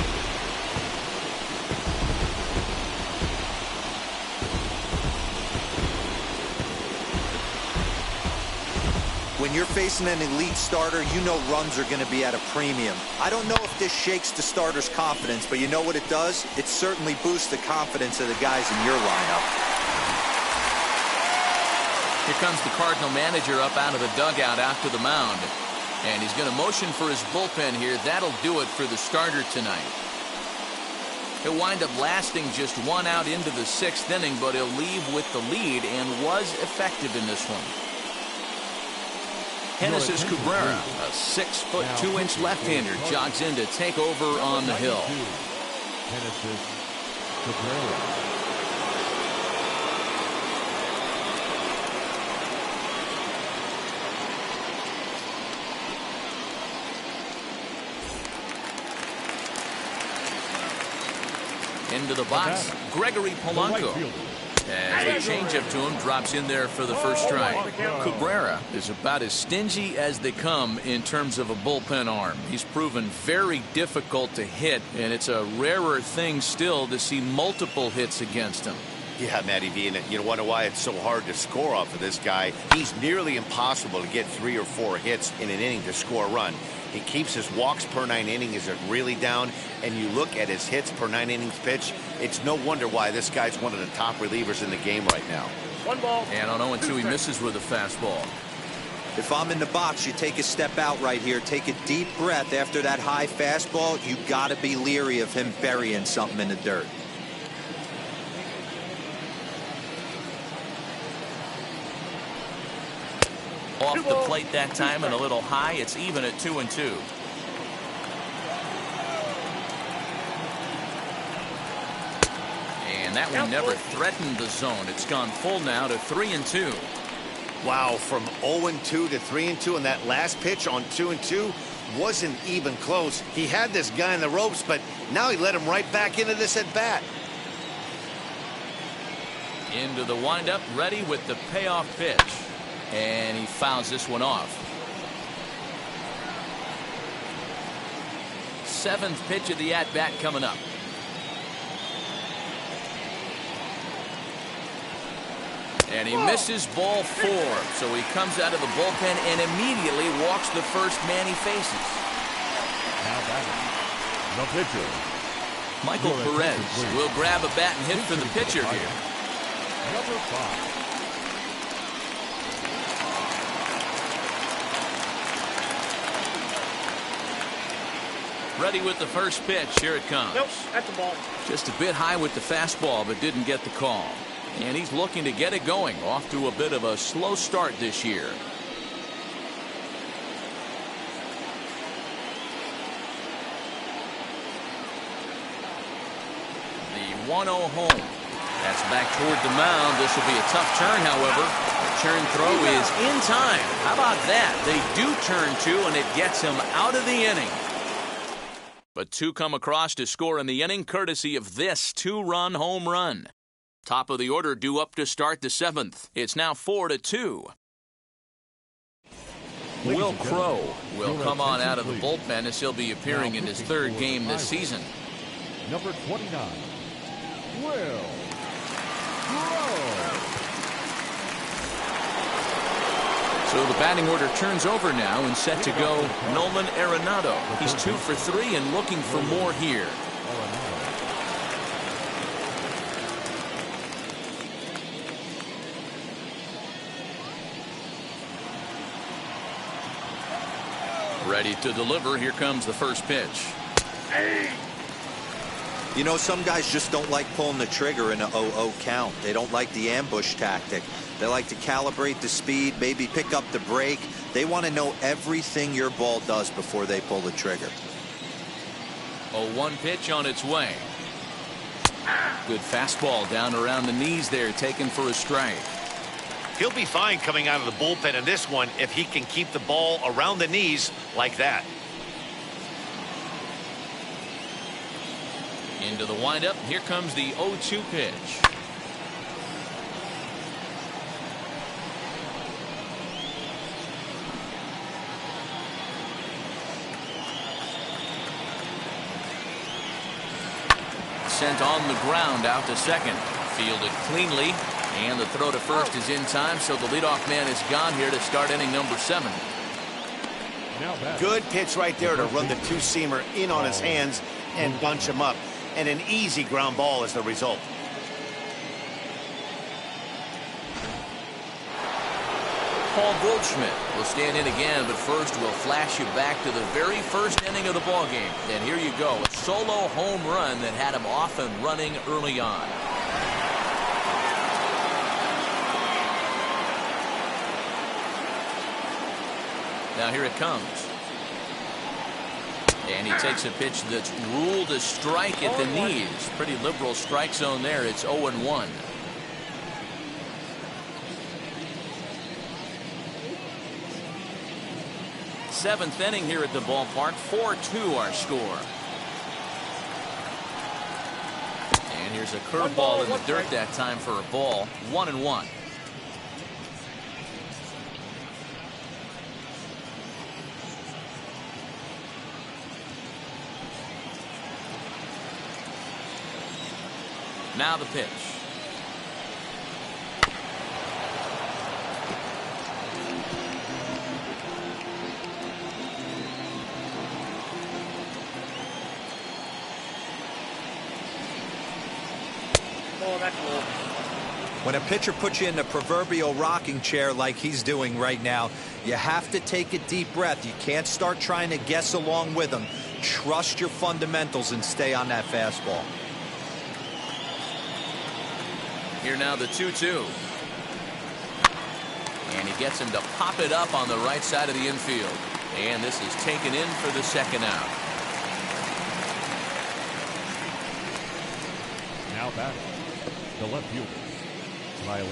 S3: When you're facing an elite starter, you know runs are going to be at a premium. I don't know if this shakes the starter's confidence, but you know what it does? It certainly boosts the confidence of the guys in your lineup.
S1: Here comes the Cardinal manager up out of the dugout after the mound. And he's going to motion for his bullpen here. That'll do it for the starter tonight. He'll wind up lasting just 1 out into the 6th inning, but he'll leave with the lead and was effective in this one. Genesis Cabrera, a 6-foot 2-inch left-hander, jogs in to take over on the hill.
S4: Genesis Cabrera.
S1: Into the box, Gregory Polanco. As the changeup to him drops in there for the first strike. Cabrera is about as stingy as they come in terms of a bullpen arm. He's proven very difficult to hit, and it's a rarer thing still to see multiple hits against him.
S2: Yeah, Matty V, and you wonder why it's so hard to score off of this guy. He's nearly impossible to get 3 or 4 hits in an inning to score a run. He keeps his walks per 9 innings really down, and you look at his hits per 9 innings pitch, it's no wonder why this guy's one of the top relievers in the game right now.
S5: 1 ball.
S1: And on 0-2, he misses with a fastball.
S3: If I'm in the box, you take a step out right here. Take a deep breath after that high fastball. You got to be leery of him burying something in the dirt.
S1: Off the plate that time and a little high. It's even at 2-2. And that one never threatened the zone. It's gone full now to 3-2.
S2: Wow, from 0-2 to 3-2, and that last pitch on 2-2 wasn't even close. He had this guy in the ropes, but now he let him right back into this at bat.
S1: Into the windup, ready with the payoff pitch. And he fouls this one off. 7th pitch of the at-bat coming up. And he misses ball 4. So he comes out of the bullpen and immediately walks the first man he faces.
S4: Now batting, the pitcher.
S1: Michael Perez will grab a bat and hit for the pitcher here.
S4: Number 5.
S1: Ready with the first pitch. Here it comes.
S5: Nope, that's a ball.
S1: Just a bit high with the fastball, but didn't get the call. And he's looking to get it going. Off to a bit of a slow start this year. The 1-0 home. That's back toward the mound. This will be a tough turn, however. The turn throw is in time. How about that? They do turn 2, and it gets him out of the inning. But 2 come across to score in the inning, courtesy of this 2-run home run. Top of the order due up to start the 7th. It's now 4-2. Will Crowe will come on out of the bullpen as he'll be appearing in his 3rd game this season.
S4: Number 29, Will Crowe.
S1: So the batting order turns over now and set to go Nolan Arenado. He's 2 for 3 and looking for more here. Ready to deliver. Here comes the first pitch.
S3: You know, some guys just don't like pulling the trigger in a 0-0 count. They don't like the ambush tactic. They like to calibrate the speed, maybe pick up the brake. They want to know everything your ball does before they pull the trigger.
S1: 0-1 pitch on its way. Good fastball down around the knees there, taken for a strike.
S2: He'll be fine coming out of the bullpen in this one if he can keep the ball around the knees like that.
S1: Into the windup. Here comes the 0-2 pitch. Sent on the ground out to second. Fielded cleanly. And the throw to first is in time, so the leadoff man is gone here to start inning number 7.
S2: Good pitch right there to run the 2-seamer in on his hands and bunch him up. And an easy ground ball as the result.
S1: Paul Goldschmidt will stand in again, but first we'll flash you back to the very first inning of the ballgame. And here you go, a solo home run that had him off and running early on. Now here it comes. And he takes a pitch that's ruled a strike at the knees. Pretty liberal strike zone there. It's 0-1. Seventh inning here at the ballpark. 4-2 our score. And here There's a curveball in the dirt that time for a ball. 1-1. Now the pitch.
S5: Oh, that's low.
S3: When a pitcher puts you in the proverbial rocking chair like he's doing right now, you have to take a deep breath. You can't start trying to guess along with him. Trust your fundamentals and stay on that fastball.
S1: Here now the 2-2. And he gets him to pop it up on the right side of the infield. And this is taken in for the second out.
S4: Now batting, the left fielder, Tyler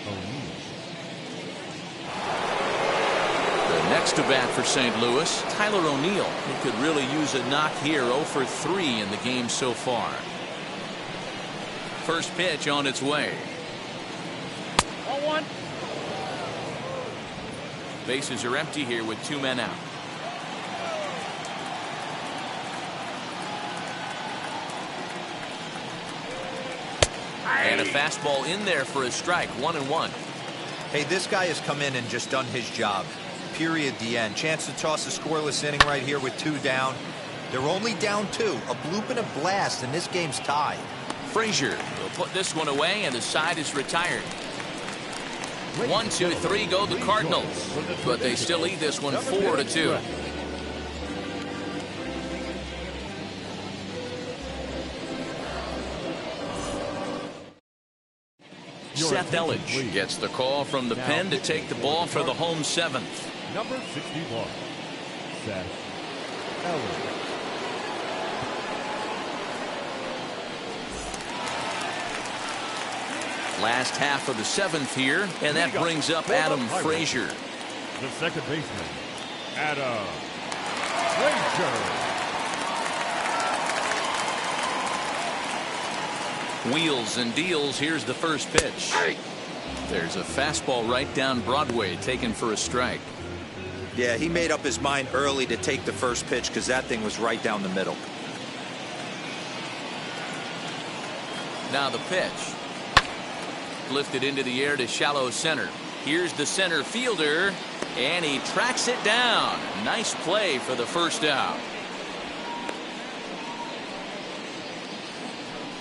S4: O'Neill.
S1: The next to bat for St. Louis, Tyler O'Neill. He could really use a knock here. 0 for 3 in the game so far. First pitch on its way.
S5: 1-1.
S1: Bases are empty here with 2 men out. And a fastball in there for a strike. 1-1.
S3: Hey, this guy has come in and just done his job. Period. The end. Chance to toss a scoreless inning right here with 2 down. They're only down 2. A bloop and a blast, and this game's tied.
S1: Frazier will put this one away, and the side is retired. 1, 2, 3 go the Cardinals, but they still lead this one 4-2. Seth Elledge gets the call from the pen to take the ball for the home 7th.
S4: Number 61, Seth Elledge.
S1: Last half of the 7th here, and that brings up Adam Frazier.
S4: The second baseman, Adam Frazier.
S1: Wheels and deals. Here's the first pitch. There's a fastball right down Broadway, taken for a strike.
S3: Yeah, he made up his mind early to take the first pitch because that thing was right down the middle.
S1: Now the pitch. Lifted into the air to shallow center. Here's the center fielder, and he tracks it down. Nice play for the first out.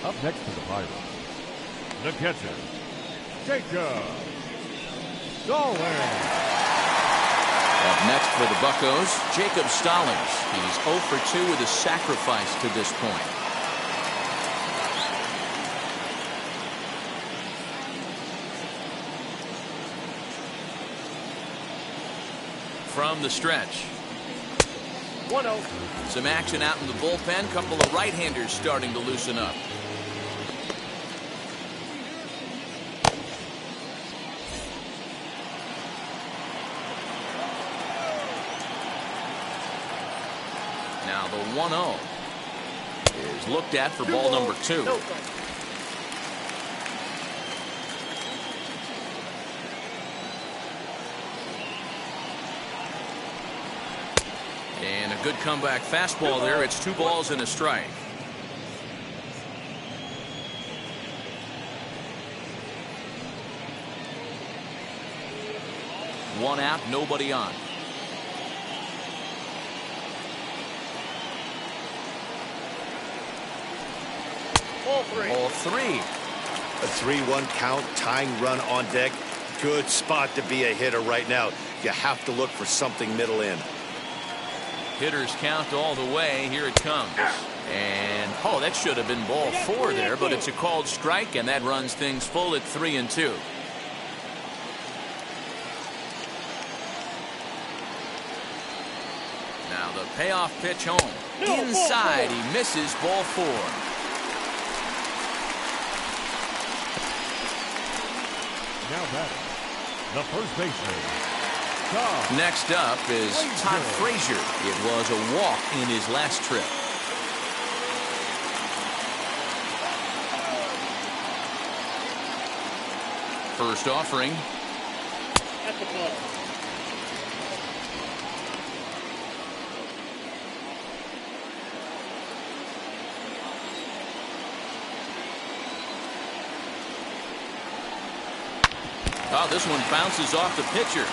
S4: Up next to the Pirates, the catcher, Jacob Stallings.
S1: Up next for the Buccos, Jacob Stallings. He's 0 for 2 with a sacrifice to this point. From the stretch.
S5: 1-0.
S1: Some action out in the bullpen. Couple of right-handers starting to loosen up. Now the 1-0 is looked at for ball number 2.
S5: No strike.
S1: And a good comeback fastball there. It's 2 balls and a strike. One out, nobody on.
S5: Ball 3.
S1: All 3.
S2: A 3-1 count, tying run on deck. Good spot to be a hitter right now. You have to look for something middle in.
S1: Hitters count all the way. Here it comes. And, oh, that should have been ball 4 there, but it's a called strike, and that runs things full at 3-2. Now the payoff pitch home. Inside, he misses ball 4.
S4: Now batting, the first baseman,
S1: Next up is Todd Frazier. It was a walk in his last trip. First offering.
S5: That's the ball.
S1: Oh, this one bounces off the pitcher.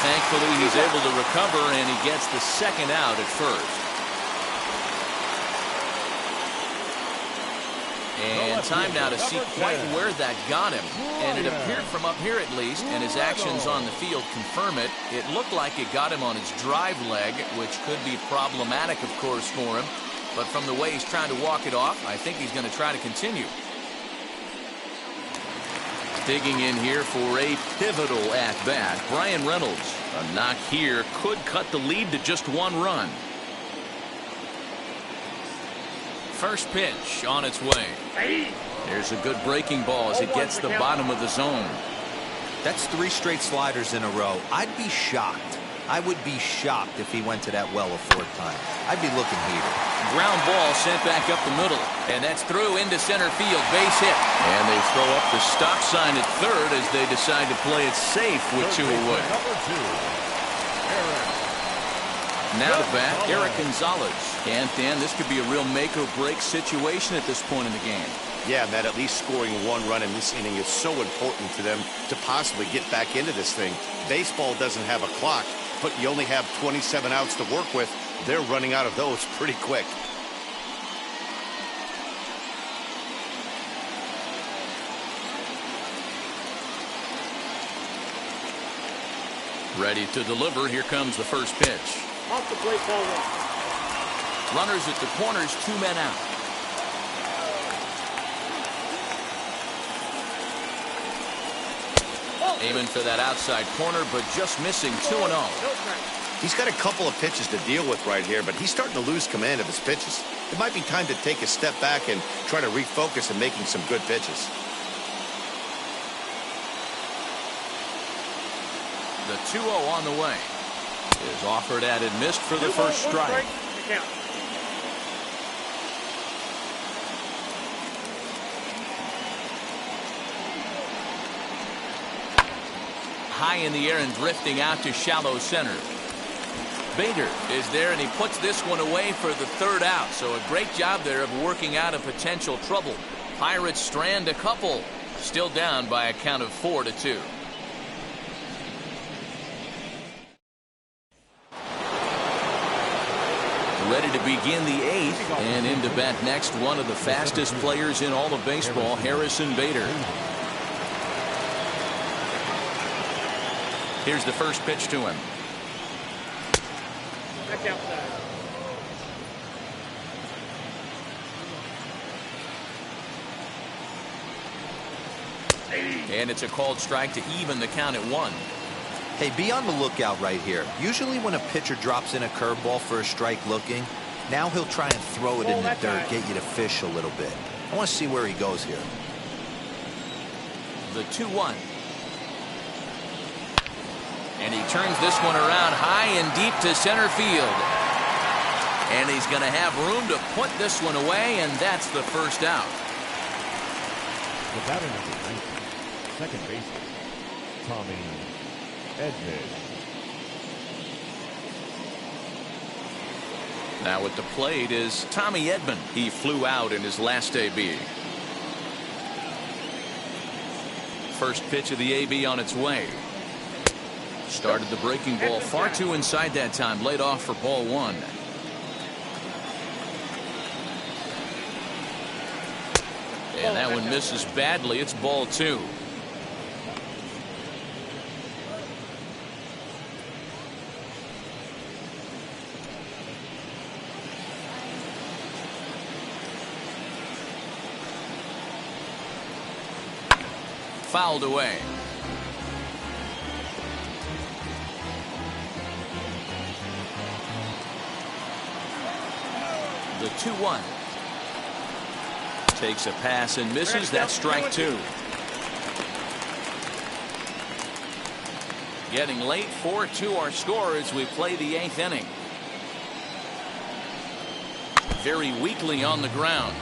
S1: Thankfully, he's able to recover, and he gets the second out at first. And time now to see quite where that got him. And it appeared from up here at least, and his actions on the field confirm it. It looked like it got him on his drive leg, which could be problematic, of course, for him. But from the way he's trying to walk it off, I think he's going to try to continue. Digging in here for a pivotal at-bat, Brian Reynolds. A knock here could cut the lead to just one run. First pitch on its way. There's a good breaking ball as it gets the bottom of the zone.
S3: That's 3 straight sliders in a row. I'd be shocked. I would be shocked if he went to that well a 4th time. I'd be looking heated.
S1: Ground ball sent back up the middle, and that's through into center field. Base hit. And they throw up the stop sign at third as they decide to play it safe with 2 away. Now to bat, Eric Gonzalez. And Dan, this could be a real make or break situation at this point in the game.
S2: Yeah, Matt, at least scoring 1 run in this inning is so important to them to possibly get back into this thing. Baseball doesn't have a clock, but you only have 27 outs to work with. They're running out of those pretty quick.
S1: Ready to deliver. Here comes the first pitch.
S5: Off the plate, ball 1.
S1: Runners at the corners, 2 men out. Aiming for that outside corner, but just missing 2-0.
S2: He's got a couple of pitches to deal with right here, but he's starting to lose command of his pitches. It might be time to take a step back and try to refocus on making some good pitches.
S1: The 2-0 on the way. Is offered at and missed for the first strike. High in the air and drifting out to shallow center. Bader is there, and he puts this one away for the 3rd out. So a great job there of working out a potential trouble. Pirates strand a couple. Still down by a count of 4-2. Ready to begin the 8th, and into bat next, one of the fastest players in all of baseball, Harrison Bader. Here's the first pitch to him.
S5: Back outside.
S1: And it's a called strike to even the count at 1.
S3: Hey, be on the lookout right here. Usually when a pitcher drops in a curveball for a strike looking, now he'll try and throw it in the dirt, get you to fish a little bit. I want to see where he goes here.
S1: The 2-1. And he turns this one around high and deep to center field. And he's going to have room to put this one away, and that's the first out.
S4: The batter number 19, second baseman, Tommy Edman.
S1: Now at the plate is Tommy Edman. He flew out in his last AB. First pitch of the AB on its way. Started the breaking ball far too inside that time. Laid off for ball 1. And that one misses badly. It's ball 2. Fouled away. The 2-1. Takes a pass and misses. That's strike 2. Getting late. 4-2 our score as we play the 8th inning. Very weakly on the ground.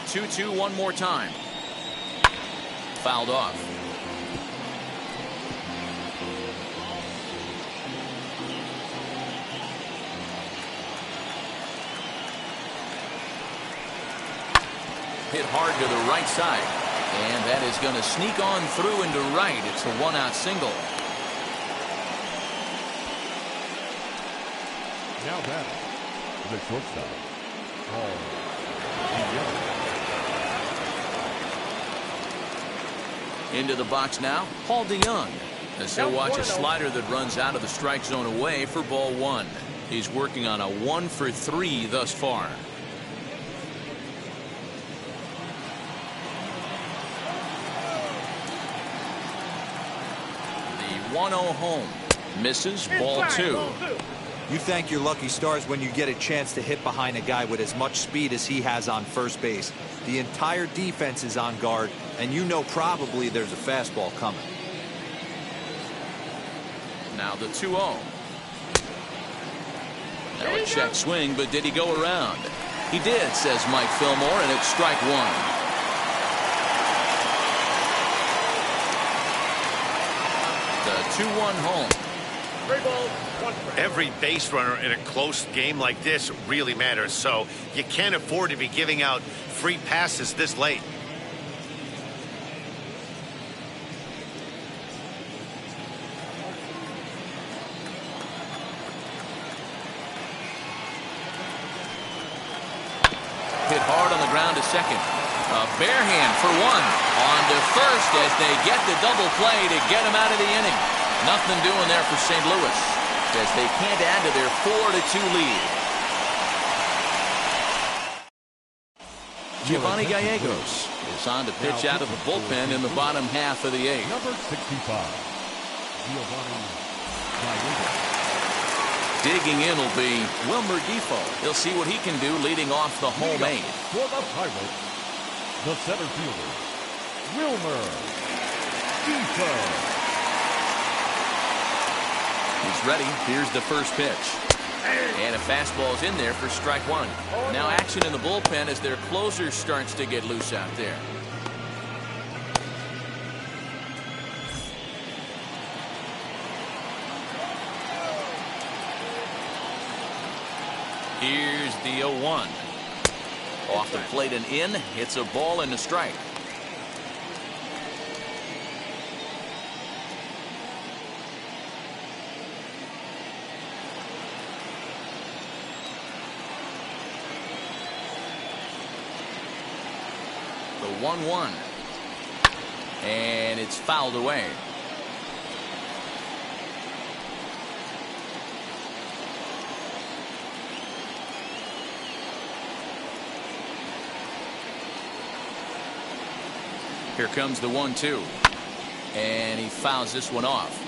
S1: 2-2 one more time. Fouled off. Hit hard to the right side. And that is going to sneak on through into right. It's a one-out single.
S4: Now batting, the shortstop, Paul.
S1: Into the box now, Paul DeYoung, as he'll watch a slider that runs out of the strike zone away for ball one. He's working on a 1-for-3 thus far. The 1-0 home. Misses, ball two.
S3: You thank your lucky stars when you get a chance to hit behind a guy with as much speed as he has on first base. The entire defense is on guard, and you know probably there's a fastball coming.
S1: Now the 2-0. Now a check swing, but did he go around? He did, says Mike Fillmore, and it's strike one. The 2-1 home.
S5: 3 balls, 1 strike.
S2: Every base runner in a close game like this really matters, so you can't afford to be giving out free passes this late.
S1: Hit hard on the ground to second. A bare hand for one. On to first as they get the double play to get him out of the inning. Nothing doing there for St. Louis as they can't add to their 4-2 lead. Giovanni Gallegos is on to pitch out of the bullpen in the bottom half of the eighth.
S4: Number 65, Giovanni Gallegos.
S1: Digging in will be Wilmer Defoe. He'll see what he can do leading off the home eighth.
S4: For the Pirates, the center fielder, Wilmer Defoe.
S1: He's ready. Here's the first pitch. And a fastball's in there for strike one. Now action in the bullpen as their closer starts to get loose out there. Here's the 0-1. Off the plate and in. Hits a ball and a strike. The 1-1. And it's fouled away. Here comes the 1-2. And he fouls this one off.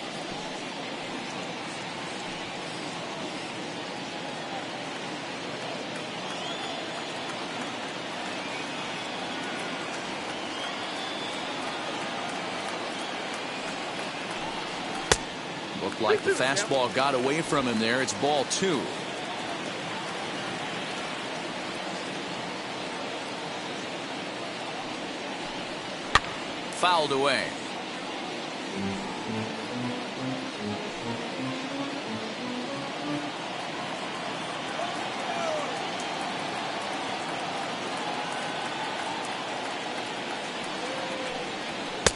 S1: Looked like the fastball got away from him there. It's ball two. Fouled away.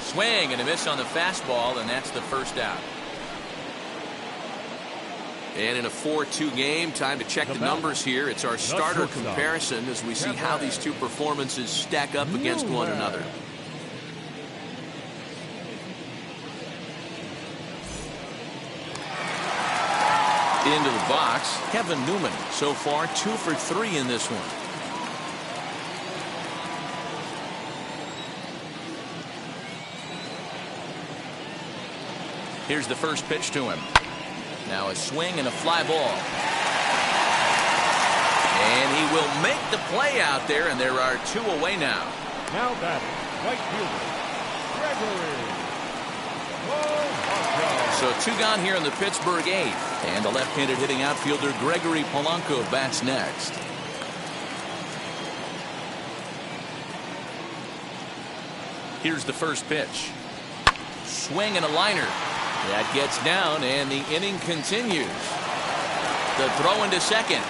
S1: Swing and a miss on the fastball, and that's the first out. And in a 4-2 game, time to check the numbers here. It's our starter comparison as we see how these two performances stack up against one another. Into the box, Kevin Newman. So far, 2 for 3 in this one. Here's the first pitch to him. Now a swing and a fly ball. And he will make the play out there, and there are 2 away now.
S4: Now batting, right fielder, Gregory.
S1: So 2 gone here in the Pittsburgh eighth. And the left-handed hitting outfielder Gregory Polanco bats next. Here's the first pitch. Swing and a liner. That gets down, and the inning continues. The throw into second.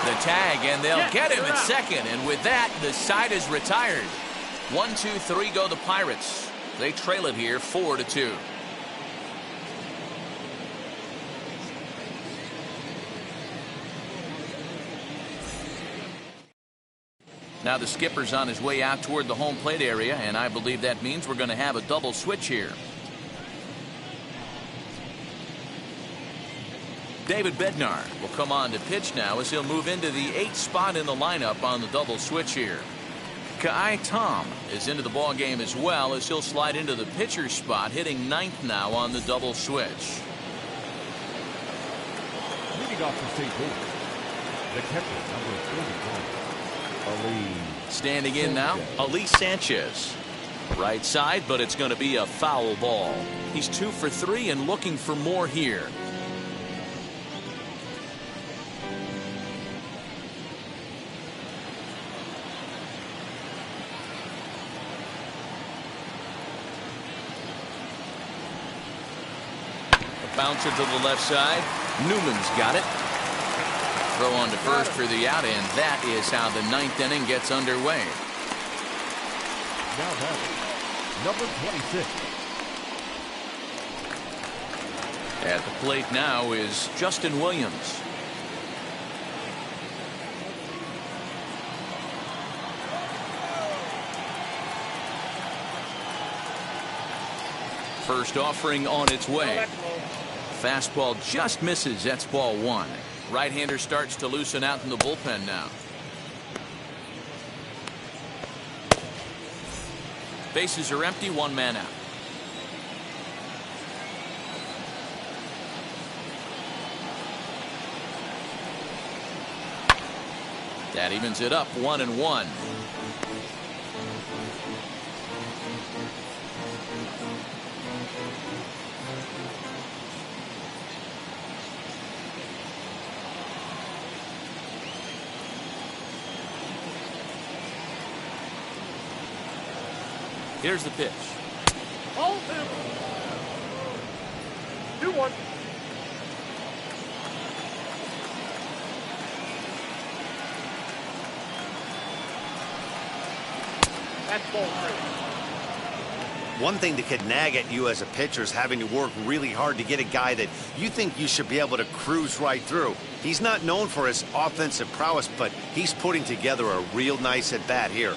S1: The tag, and they'll get him at second. And with that, the side is retired. 1, 2, 3 go the Pirates. They trail it here 4-2. Now the skipper's on his way out toward the home plate area, and I believe that means we're going to have a double switch here. David Bednar will come on to pitch now as he'll move into the 8th spot in the lineup on the double switch here. Kai Tom is into the ball game as well as he'll slide into the pitcher's spot, hitting 9th now on the double switch.
S4: Leading off the St. Louis, the catcher, number 31.
S1: Standing in now, Ali Sanchez. Right side, but it's going to be a foul ball. He's 2 for 3 and looking for more here. A bouncer to the left side. Newman's got it. Throw on to first for the out, and that is how the 9th inning gets underway.
S4: Now batting, number 26.
S1: At the plate now is Justin Williams. First offering on its way. Fastball just misses. That's ball 1. Right-hander starts to loosen out in the bullpen now. Bases are empty, 1 man out. That evens it up, 1-1. Here's the pitch.
S5: Ball 2. 2-1. That's ball 3.
S2: One thing that could nag at you as a pitcher is having to work really hard to get a guy that you think you should be able to cruise right through. He's not known for his offensive prowess, but he's putting together a real nice at-bat here.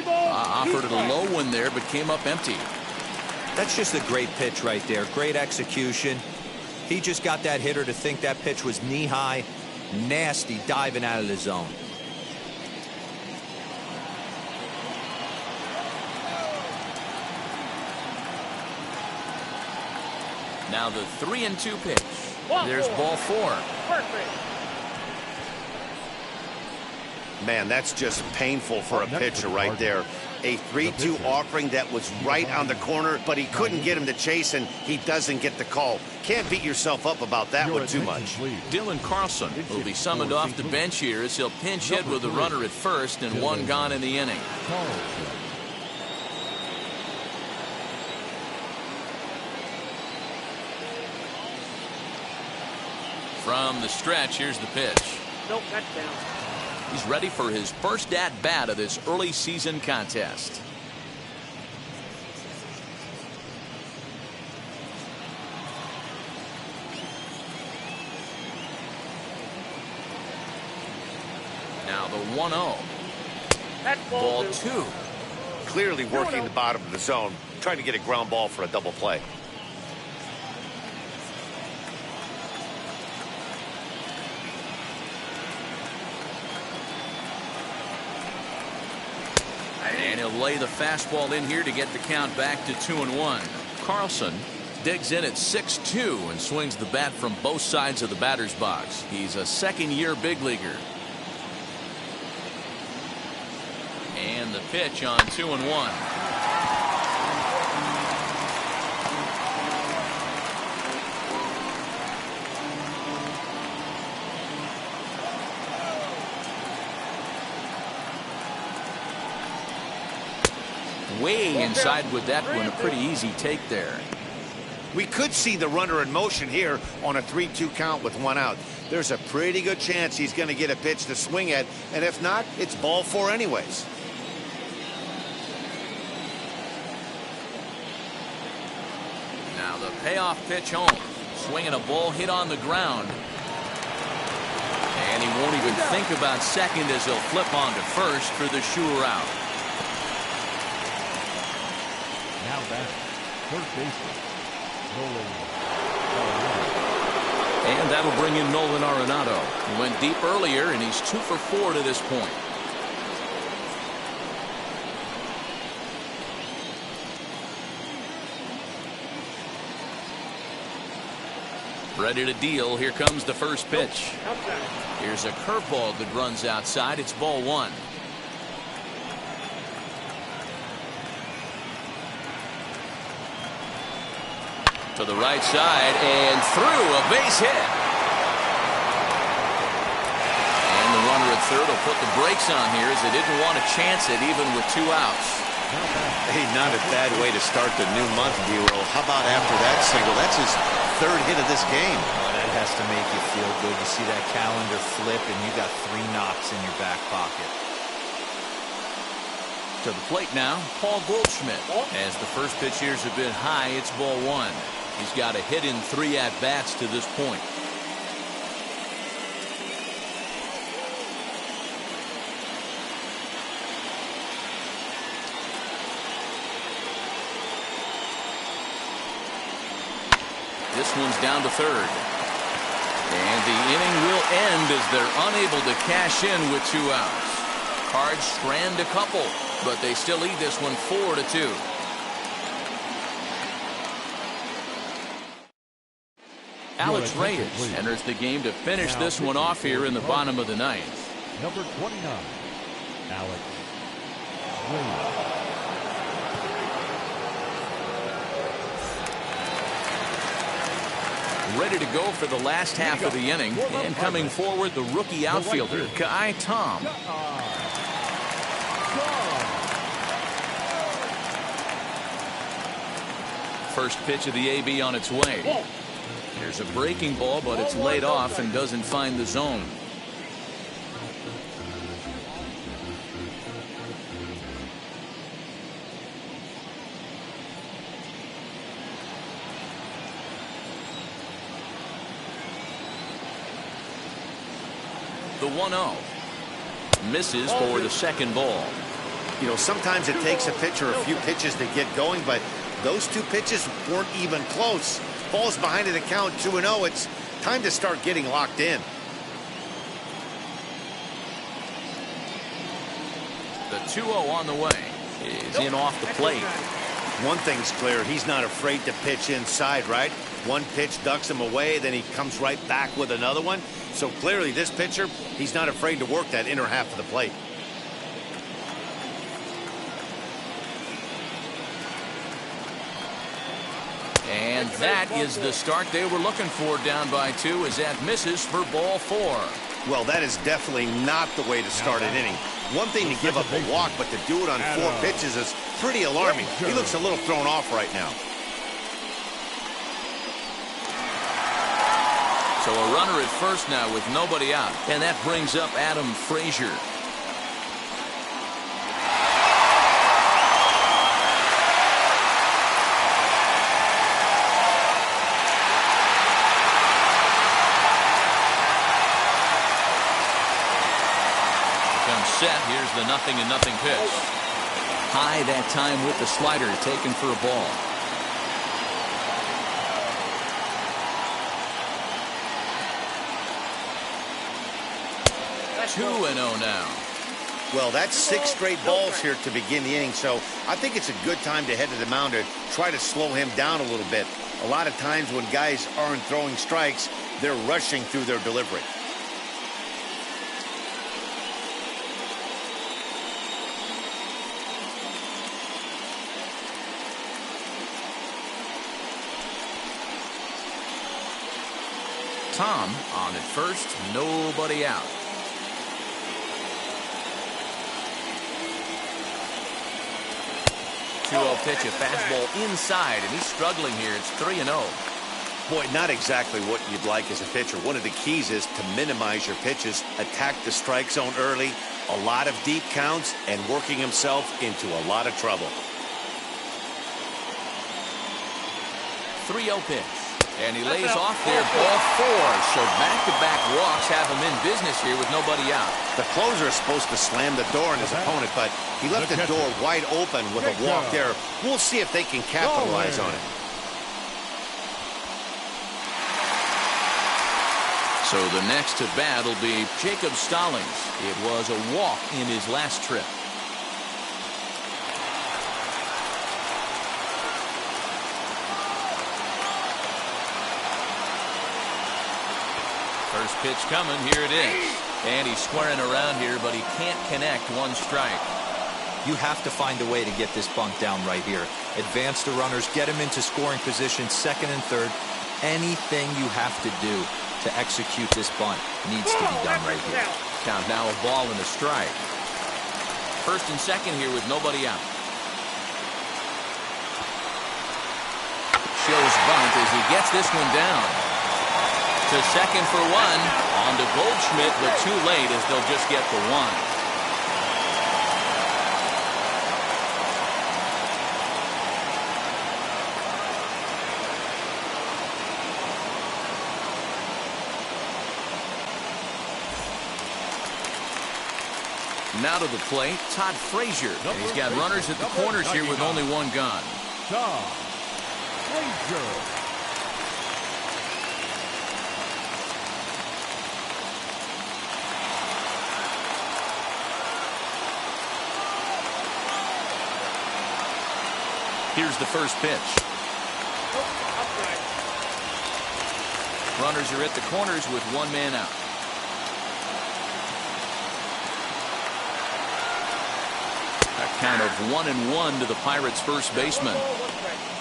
S1: Offered a low one there, but came up empty.
S3: That's just a great pitch right there. Great execution. He just got that hitter to think that pitch was knee-high. Nasty diving out of the zone.
S1: Now the 3-2 pitch. There's ball 4.
S5: Perfect.
S2: Man, that's just painful for a pitcher right there. A 3-2 offering that was right on the corner, but he couldn't get him to chase, and he doesn't get the call. Can't beat yourself up about that one too much.
S1: Dylan Carlson will be summoned off the bench here as he'll pinch hit with a runner at first and 1 gone in the inning. From the stretch, here's the pitch.
S5: Nope, that's down.
S1: He's ready for his first at-bat of this early season contest. Now the 1-0.
S5: That's
S1: Ball 2.
S2: Clearly working the bottom of the zone, trying to get a ground ball for a double play.
S1: And he'll lay the fastball in here to get the count back to 2-1. Carlson digs in at 6-2 and swings the bat from both sides of the batter's box. He's a second-year big leaguer. And the pitch on 2-1. Way inside with that one. A pretty easy take there.
S2: We could see the runner in motion here on a 3-2 count with 1 out. There's a pretty good chance he's going to get a pitch to swing at, and if not, it's ball 4 anyways.
S1: Now the payoff pitch home. Swinging a ball hit on the ground. And he won't even think about second as he'll flip on to first for the sure out.
S4: Now back, first baseman, Nolan.
S1: And that'll bring in Nolan Arenado. He went deep earlier, and he's 2 for 4 to this point. Ready to deal. Here comes the first pitch. Here's a curveball that runs outside. It's ball 1. To the right side and through, a base hit. And the runner at third will put the brakes on here as they didn't want to chance it even with 2 outs.
S2: Hey, not a bad way to start the new month, Buell. How about after that single? That's his 3rd hit of this game.
S3: Oh, that has to make you feel good. You see that calendar flip, and you got 3 knocks in your back pocket.
S1: To the plate now, Paul Goldschmidt. As the first pitch here's a bit high, it's ball 1. He's got a hit in 3 at-bats to this point. This one's down to third. And the inning will end as they're unable to cash in with 2 outs. Cards strand a couple, but they still lead this one 4-2. Alex Reyes enters the game to finish this one off here in the bottom of the 9th.
S4: Number 29, Alex Reyes.
S1: Ready to go for the last half of the inning. And coming forward, the rookie outfielder, Kai Tom. First pitch of the AB on its way. There's a breaking ball, but it's laid off and doesn't find the zone. The 1-0. Misses for the second ball.
S2: You know, sometimes it takes a pitcher a few pitches to get going, but those 2 pitches weren't even close. Ball's behind in the count, 2-0. It's time to start getting locked in.
S1: The 2-0 on the way is in off the plate.
S2: One thing's clear, he's not afraid to pitch inside, right? One pitch ducks him away, then he comes right back with another one. So clearly this pitcher, he's not afraid to work that inner half of the plate.
S1: And that is the start they were looking for, down by 2, as that misses for ball 4.
S2: Well, that is definitely not the way to start an inning. One thing to give up a walk, but to do it on 4 pitches is pretty alarming. He looks a little thrown off right now.
S1: So a runner at first now with nobody out. And that brings up Adam Frazier. Comes set. Here's the 0-0 pitch. High that time with the slider, taken for a ball. 2-0 now.
S2: Well, that's 6 straight balls here to begin the inning, so I think it's a good time to head to the mound to try to slow him down a little bit. A lot of times when guys aren't throwing strikes, they're rushing through their delivery.
S1: Tom on at first, nobody out. 2-0 pitch, a fastball inside, and he's struggling here. It's 3-0.
S2: Boy, not exactly what you'd like as a pitcher. One of the keys is to minimize your pitches, attack the strike zone early, a lot of deep counts, and working himself into a lot of trouble.
S1: 3-0 pitch. And he lays off there, ball 4. So back-to-back walks have him in business here with nobody out.
S2: The closer is supposed to slam the door on his opponent, but he left the door wide open with a walk there. We'll see if they can capitalize on it.
S1: So the next to bat will be Jacob Stallings. It was a walk in his last trip. First pitch coming. Here it is. And he's squaring around here, but he can't connect. One strike.
S3: You have to find a way to get this bunt down right here. Advance the runners, get him into scoring position, second and third. Anything you have to do to execute this bunt needs to be done right here.
S1: Count now a ball and a strike. First and second here with nobody out. Shows bunt as he gets this one down. To second for one. On to Goldschmidt, but too late as they'll just get the one. Now to the plate, Todd Frazier. And he's got runners at the corners here with only one gun.
S4: Todd Frazier.
S1: Here's the first pitch. Runners are at the corners with one man out. A count of 1-1 to the Pirates' first baseman.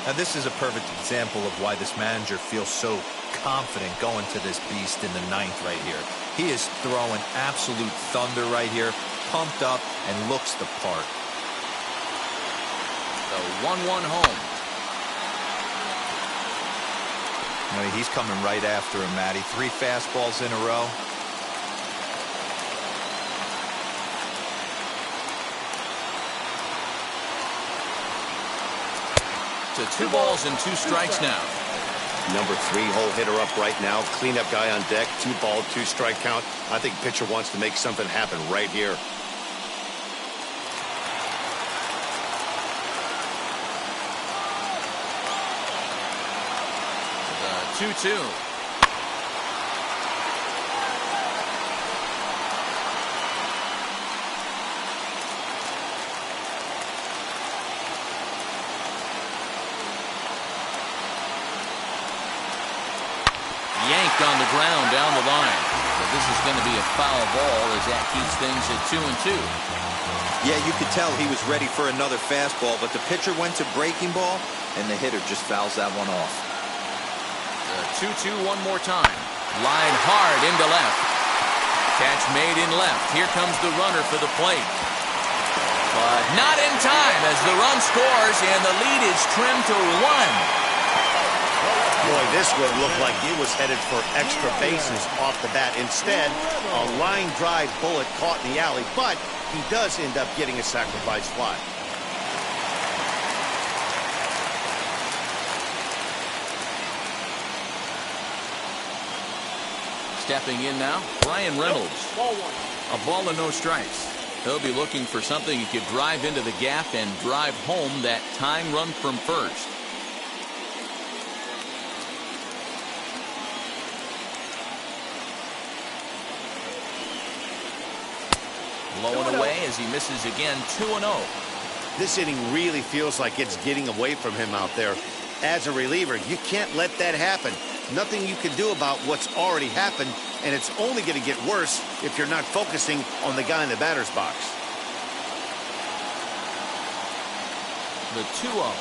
S3: Now this is a perfect example of why this manager feels so confident going to this beast in the ninth right here. He is throwing absolute thunder right here, pumped up and looks the part.
S1: The 1-1 home.
S3: I mean, he's coming right after him, Matty. 3 fastballs in a row.
S1: To 2 balls and 2 strikes now.
S2: Number 3 hole hitter up right now. Cleanup guy on deck. 2 ball, 2 strike count. I think pitcher wants to make something happen right here.
S1: The 2-2. Yanked on the ground down the line. But this is going to be a foul ball as that keeps things at 2-2.
S3: Yeah, you could tell he was ready for another fastball, but the pitcher went to breaking ball, and the hitter just fouls that one off.
S1: The 2-2 one more time. Line hard into left. Catch made in left. Here comes the runner for the plate. But not in time as the run scores and the lead is trimmed to 1.
S2: Boy, this one looked like he was headed for extra bases off the bat. Instead, a line drive bullet caught in the alley, but he does end up getting a sacrifice fly.
S1: Stepping in now, Brian Reynolds. A ball and no strikes. He'll be looking for something he could drive into the gap and drive home that tying run from first. Blowing away as he misses again. 2-0.
S2: This inning really feels like it's getting away from him out there. As a reliever, you can't let that happen. Nothing you can do about what's already happened, and it's only going to get worse if you're not focusing on the guy in the batter's box.
S1: The 2-0.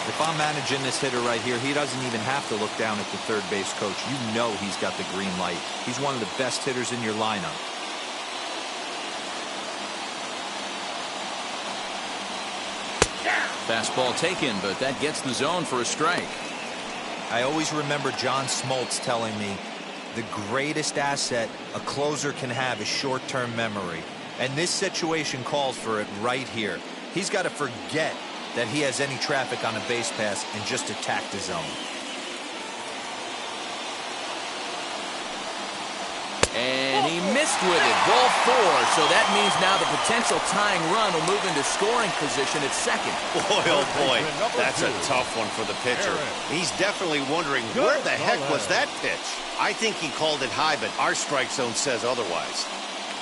S3: If I'm managing this hitter right here, he doesn't even have to look down at the third base coach. You know he's got the green light. He's one of the best hitters in your lineup.
S1: Fastball taken, but that gets the zone for a strike.
S3: I always remember John Smoltz telling me the greatest asset a closer can have is short-term memory. And this situation calls for it right here. He's got to forget that he has any traffic on a base pass and just attack the zone.
S1: And he missed with it. Ball 4. So that means now the potential tying run will move into scoring position at second.
S2: Boy, oh boy, that's a tough one for the pitcher. He's definitely wondering, where the heck was that pitch? I think he called it high, but our strike zone says otherwise.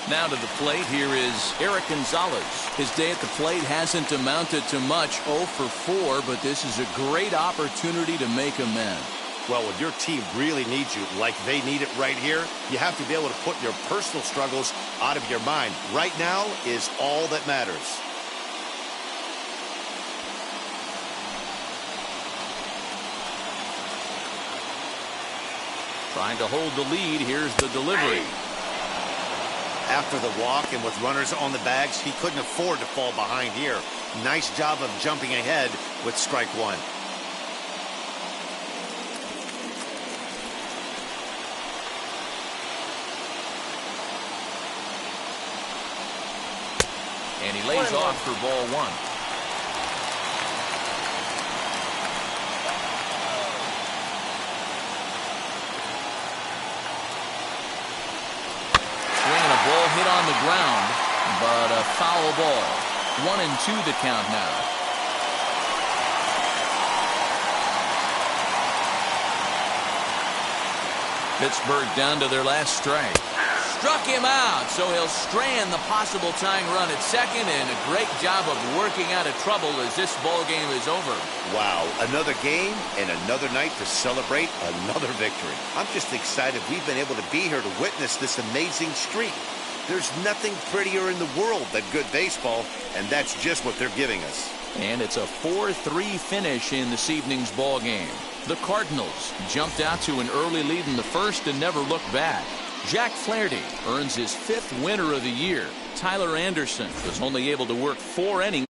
S1: Now to the plate, here is Eric Gonzalez. His day at the plate hasn't amounted to much, 0 for 4, but this is a great opportunity to make amends.
S2: Well, when your team really needs you like they need it right here, you have to be able to put your personal struggles out of your mind. Right now is all that matters.
S1: Trying to hold the lead. Here's the delivery.
S2: After the walk and with runners on the bags, he couldn't afford to fall behind here. Nice job of jumping ahead with strike one.
S1: And he lays off for ball 1. Swinging a ball hit on the ground, but a foul ball. 1-2 the count now. Pittsburgh down to their last strike. Struck him out, so he'll strand the possible tying run at second, and a great job of working out of trouble as this ball game is over.
S2: Wow, another game and another night to celebrate another victory. I'm just excited we've been able to be here to witness this amazing streak. There's nothing prettier in the world than good baseball, and that's just what they're giving us.
S1: And it's a 4-3 finish in this evening's ball game. The Cardinals jumped out to an early lead in the first and never looked back. Jack Flaherty earns his 5th winner of the year. Tyler Anderson was only able to work 4 innings.